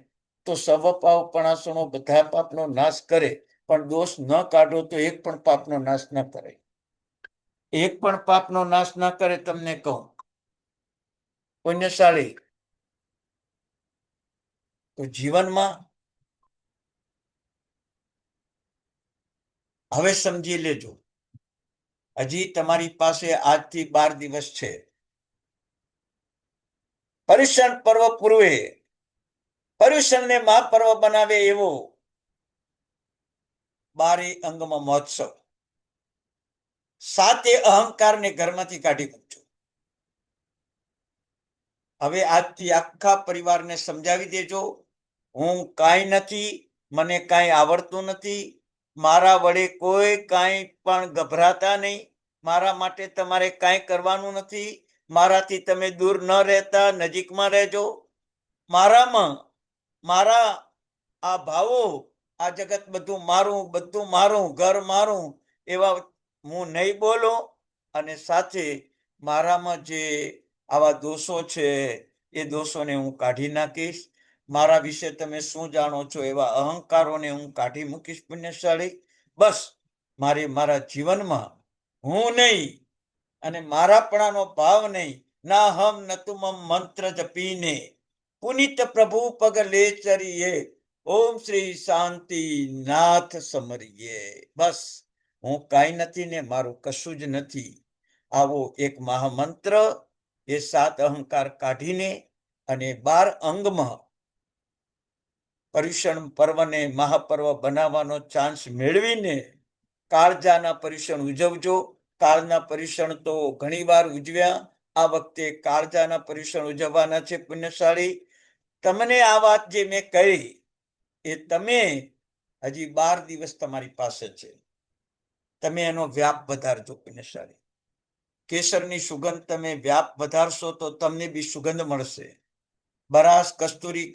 તો સવ પાપ પણાસણો બધા પાપનો નાશ કરે. પણ દોષ ન કાઢો તો એક પણ પાપનો નાશ ન કરે. એક પણ પાપનો નાશ ન કરે. તમને કહું પુણ્યશાળી તો જીવનમાં હવે સમજી લેજો. હજી તમારી પાસે આજથી 12 દિવસ છે. પર્યુષણ પર્વ પૂર્વે પર્યુષણને મહાપર્વ બનાવે એવો 12 અંગમાં મહોત્સવ. 7 અહંકારને ઘરમાંથી કાઢી મૂકજો. હવે આજથી આખા પરિવારને સમજાવી દેજો હું કાંઈ નથી, મને કાંઈ આવડતું નથી, મારા વડે કોઈ કાંઈ પણ ગભરાતા નહીં, મારા માટે તમારે કાંઈ કરવાનું નથી, મારાથી તમે દૂર ન રહેતા, નજીકમાં રહેજો. મારા આ ભાવો, આ જગત બધું મારું, ઘર મારું એવા હું નહીં બોલો. અને સાથે મારામાં જે આવા દોષો છે એ દોષોને હું કાઢી નાખીશ. મારા વિશે તમે શું જાણો છો એવા અહંકારોને હું કાઢી મૂકીશ. પુણ્યશાળી બસ મારા જીવનમાં હું નહીં અને મારાપણાનો ભાવ નહીં. ના હમ ન તુમ મંત્ર જપીને પુનિત પ્રભુ પગ લે ચરીએ ઓમ શ્રી શાંતિ નાથ સમરીએ. બસ હું કાંઈ નથી ને મારું કશું જ નથી. આવો એક મહામંત્ર એ 7 અહંકાર કાઢીને અને 12 અંગમાં પર્યુષણ પર્વને મહાપર્વ બનાવવાનો ચાન્સ મેળવીને કાળજાના પર્યુષણ ઉજવજો. કાળના પર્યુષણ તો ઘણીવાર ઉજવ્યા. આ વખતે કાળજાના પર્યુષણ ઉજવવાના છે. પુણ્યશાળી તમને આ વાત જે મેં કહી એ તમે હજી 12 દિવસ તમારી પાસે છે. તમે એનો વ્યાપ વધારજો. પુણ્યશાળી કેસરની સુગંધ તમે વ્યાપ વધારશો તો તમને બી સુગંધ મળશે. બરાસ, કસ્તુરી,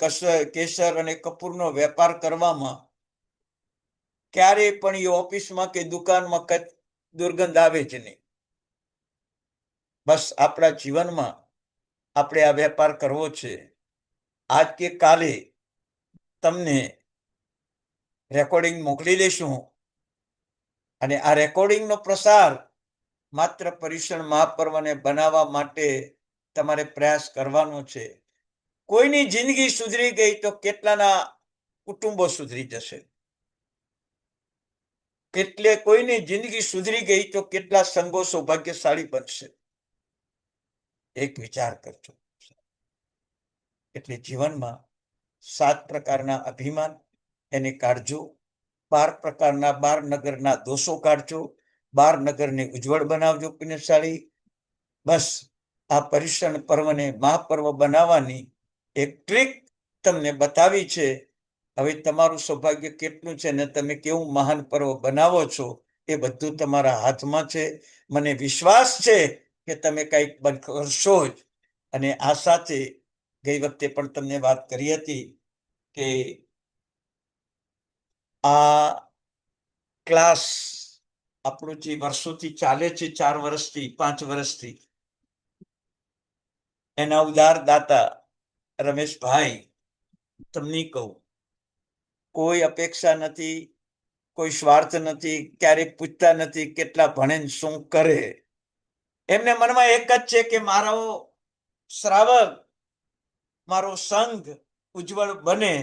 કેસર અને કપૂરનો વેપાર કરવામાં ક્યારેય પણ એ ઓફિસમાં કે દુકાનમાં દુર્ગંધ આવે જ નહીં. બસ આપણા જીવનમાં આપણે આ વેપાર કરવો છે. આજ કે કાલે તમને રેકોર્ડિંગ મોકલી દઈશું અને આ રેકોર્ડિંગનો પ્રસાર માત્ર પર્યુષણ મહાપર્વને બનાવવા માટે તમારે પ્રયાસ કરવાનો છે. કોઈની જિંદગી સુધરી ગઈ તો કેટલાના કુટુંબો સુધરી જશે. કોઈની જિંદગી સુધરી ગઈ તો કેટલા સંઘો સૌભાગ્યશાળી બનશે. એક વિચાર કરજો. એટલે જીવનમાં 7 પ્રકારના અભિમાન એને કાઢજો. 12 પ્રકારના 12 નગરના દોષો કાઢજો. 12 નગરને ઉજ્જવળ બનાવજો પુણ્યશાળી. બસ આ પર્યુષણ પર્વને મહાપર્વ બનાવવાની એક ટ્રીક તમને બતાવી છે. હવે તમારું સૌભાગ્ય કેટલું છે ને તમે કેવું મહાન પર્વ બનાવો છો એ બધું તમારા હાથમાં છે. મને વિશ્વાસ છે કે તમે કંઈક કરશો જ. અને આ સાથે ગઈ વખતે પણ તમને વાત કરી હતી કે આ ક્લાસ આપણું જે વર્ષોથી ચાલે છે, 4 વર્ષથી 5 વર્ષથી, એના ઉદાર દાતા રમેશભાઈ, તમને કહું, કોઈ અપેક્ષા નથી, કોઈ સ્વાર્થ નથી, ક્યારેક પૂછતા નથી કેટલા ભણે શું કરે. એમને મનમાં એક જ છે કે મારો શ્રાવક, મારો સંઘ ઉજ્જવળ બને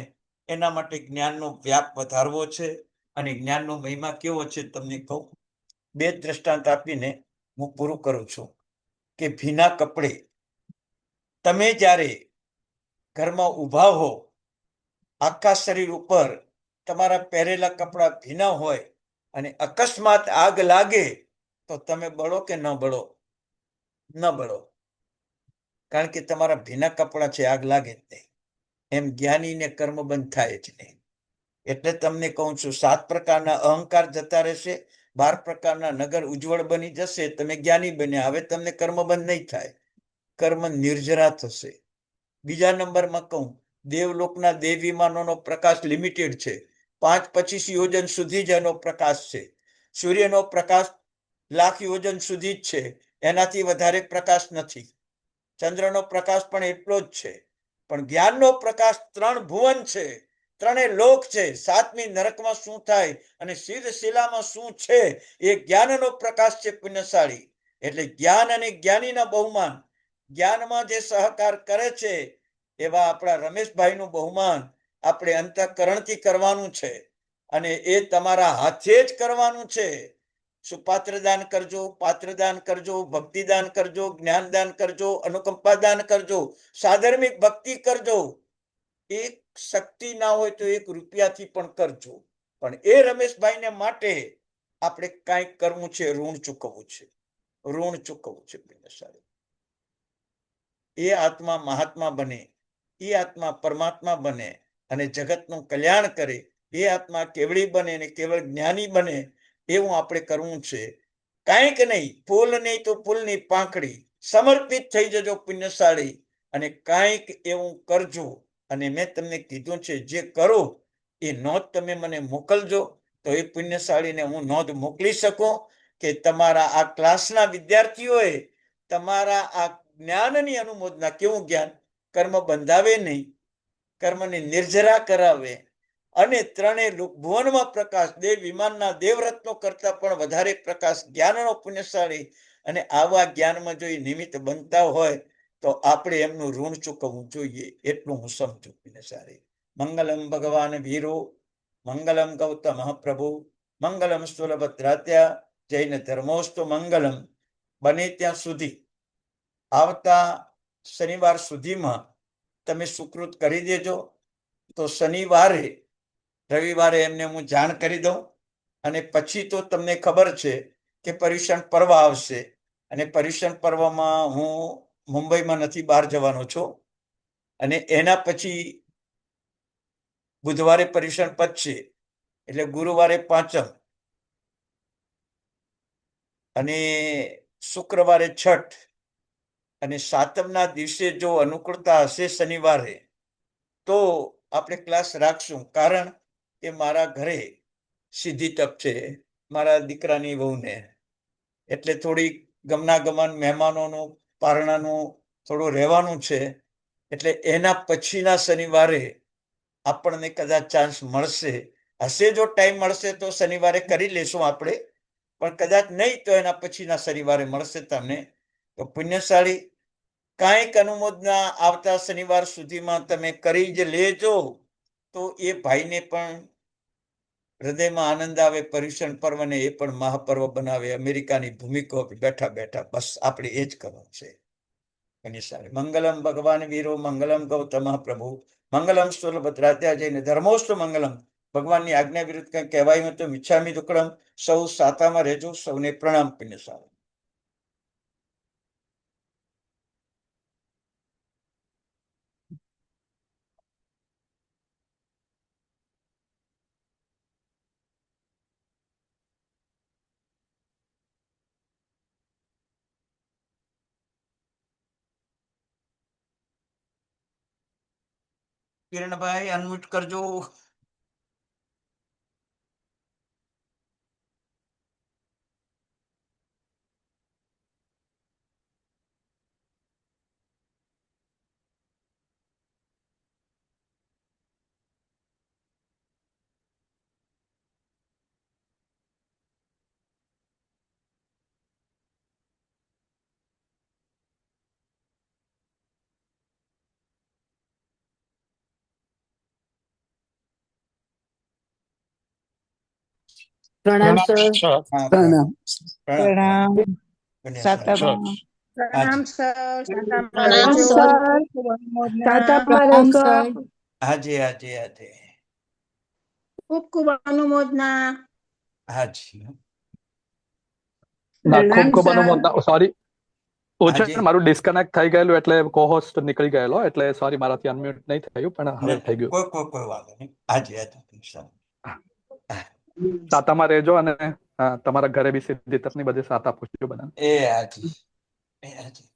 એના માટે જ્ઞાનનો વ્યાપ વધારવો છે. અને જ્ઞાનનો મહિમા કેવો છે તમને કહું. 2 દ્રષ્ટાંત આપીને હું પૂરું કરું છું કે ભીના કપડે તમે જ્યારે ઘરમાં ઊભા હો, આખા શરીર ઉપર તમારા પહેરેલા કપડા ભીના હોય અને અકસ્માત આગ લાગે તો તમે બળો કે ન બળો? ન બળો, કારણ કે તમારા ભીના કપડા છે, આગ લાગે જ નહીં. એમ જ્ઞાનીને કર્મ બંધ થાય જ નહીં. એટલે તમને કહું છું 7 પ્રકારના અહંકાર જતા રહેશે, 12 પ્રકારના નગર ઉજ્જવળ બની જશે. તમે જ્ઞાની બન્યા. હવે તમને કર્મ બંધ નહીં થાય, કર્મ નિર્જરા થશે. બીજા નંબરમાં કહું, દેવલોકના દેવ વિમાનોનો પ્રકાશ લિમિટેડ છે. 5-25 યોજન સુધી જ એનો પ્રકાશ છે. સૂર્યનો પ્રકાશ લાખ યોજન સુધી જ છે, એનાથી વધારે પ્રકાશ નથી. ચંદ્રનો પ્રકાશ પણ એટલો જ છે. પણ જ્ઞાનનો પ્રકાશ 3 ભુવન છે, 3 લોક છે. 7મી નરકમાં શું થાય અને સિદ્ધ શિલામાં શું છે એ જ્ઞાનનો પ્રકાશ છે પુણ્યશાળી. એટલે જ્ઞાન અને જ્ઞાનીના બહુમાન, જ્ઞાનમાં જે સહકાર કરે છે એવા આપણા રમેશભાઈનું બહુમાન આપણે અંતઃકરણથી કરવાનું છે. અને એ તમારા હાથે જ કરવાનું છે. સુપાત્ર દાન કરજો, પાત્ર દાન કરજો, ભક્તિ દાન કરજો, જ્ઞાન દાન કરજો, અનુકંપા દાન કરજો, સાધર્મિક ભક્તિ કરજો. એક શક્તિ ના હોય તો 1 રૂપિયાથી પણ કરજો. પણ એ રમેશભાઈને માટે આપણે કાંઈક કરવું છે, ઋણ ચૂકવવું છે. ઋણ ચૂકવવું છે પુણ્યશાળી. એ આત્મા મહાત્મા બને, એ આત્મા પરમાત્મા બને અને જગતનું કલ્યાણ કરે. એ આત્મા કેવળી બને અને કેવળ જ્ઞાની બને એવું આપણે કરવું છે. કાંઈક નહીં, ફૂલ નહીં તો ફૂલની પાંખડી, સમર્પિત થઈ જજો પુણ્યશાળી. અને કાંઈક એવું કરજો. અને મેં તમને કીધું છે જે કરો એ નોંધ તમે મને મોકલજો તો એ પુણ્યશાળીને હું નોંધ મોકલી શકું કે તમારા આ ક્લાસના વિદ્યાર્થીઓએ તમારા આ જ્ઞાનની અનુમોદના. કેવું જ્ઞાન? કર્મ બંધાવે નહીં, કર્મને નિર્જરા કરાવે અને 3 ભુવનમાં પ્રકાશ, દેવ વિમાનના દેવરત્નો કરતા પણ વધારે પ્રકાશ જ્ઞાનનો પુણ્યશાળી. અને આવા જ્ઞાનમાં જો એ નિમિત્ત બનતા હોય તો આપણે એમનું ઋણ ચૂકવવું જોઈએ, એટલું હું સમજુ પુણ્યશાળી. મંગલમ ભગવાન વીરો, મંગલમ ગૌતમ પ્રભુ, મંગલમ સ્થૂલભદ્રાત્યા, જૈન ધર્મોસ્તુ મંગલમ. બને ત્યાં સુધી આવતા શનિવાર સુધીમાં તમે સુકૃત કરી દેજો તો શનિવારે રવિવારે એમને હું જાણ કરી દઉં. અને પછી તો તમને ખબર છે કે પર્યુષણ પર્વ આવશે અને પર્યુષણ પર્વમાં હું મુંબઈમાં નથી, બહાર જવાનો છું. અને એના પછી બુધવારે પર્યુષણ પતશે એટલે ગુરુવારે પાંચમ અને શુક્રવારે છઠ અને સાતમના દિવસે જો અનુકૂળતા હશે શનિવારે તો આપણે ક્લાસ રાખશું, કારણ કે મારા ઘરે સીધી તપ છે મારા દીકરાની વહુને, એટલે થોડી ગમનાગમન મહેમાનોનું પારણાનું થોડું રહેવાનું છે. એટલે એના પછીના શનિવારે આપણને કદાચ ચાન્સ મળશે. હશે જો ટાઈમ મળશે તો શનિવારે કરી લેશું આપણે, પણ કદાચ નહીં તો એના પછીના શનિવારે મળશે તમને. તો પુણ્યશાળી કાંઈક અનુમોદના આવતા શનિવાર સુધીમાં તમે કરી જ લેજો, તો એ ભાઈને પણ હૃદયમાં આનંદ આવે, પર્યુષણ પર્વને એ પણ મહાપર્વ બનાવે, અમેરિકાની ભૂમિકો બેઠા બેઠા. બસ આપણે એ જ કરવું છે. મંગલમ ભગવાન વીરો મંગલમ ગૌતમ પ્રભુ મંગલમ સ્થૂલભદ્રાત્યા જઈને ધર્મોસ્તુ મંગલમ. ભગવાનની આજ્ઞા વિરુદ્ધ કંઈ કહેવાયું તો મિચ્છામિ દુક્કડમ. સૌ સાતામાં રહેજો, સૌને પ્રણામ. પુણ્યશાળી કિરણભાઈ અનમ્યુટ કરજો. પ્રણામ સર. હા, પ્રણામ. પ્રણામ. પ્રણામ. સાતામાં. પ્રણામ સર. પ્રણામ રહેજો. સર. સાતામાં પ્રણામ રહેજો. સર. હાજી હાજી હાજી ખૂબ ખૂબ અનુમોદના. હાજી ના, ખૂબ પ્રણામ ખૂબ સર. અનુમોદના. સોરી, ઓછા હાજી. મારું ડિસ્કનેક્ટ થઈ ગયેલું એટલે કોહોસ્ટ નીકળી ગયેલો, એટલે સોરી મારાથી અનમ્યુટ નહીં થયું, પણ હવે થઈ ગયું. કોઈ વાંધો નહીં. હાજી હાજી સાતામાં રહેજો અને તમારા ઘરે બી સિદ્ધિ તપની બધી સાતા પૂછજો બધા. એ હાજી એ હાજી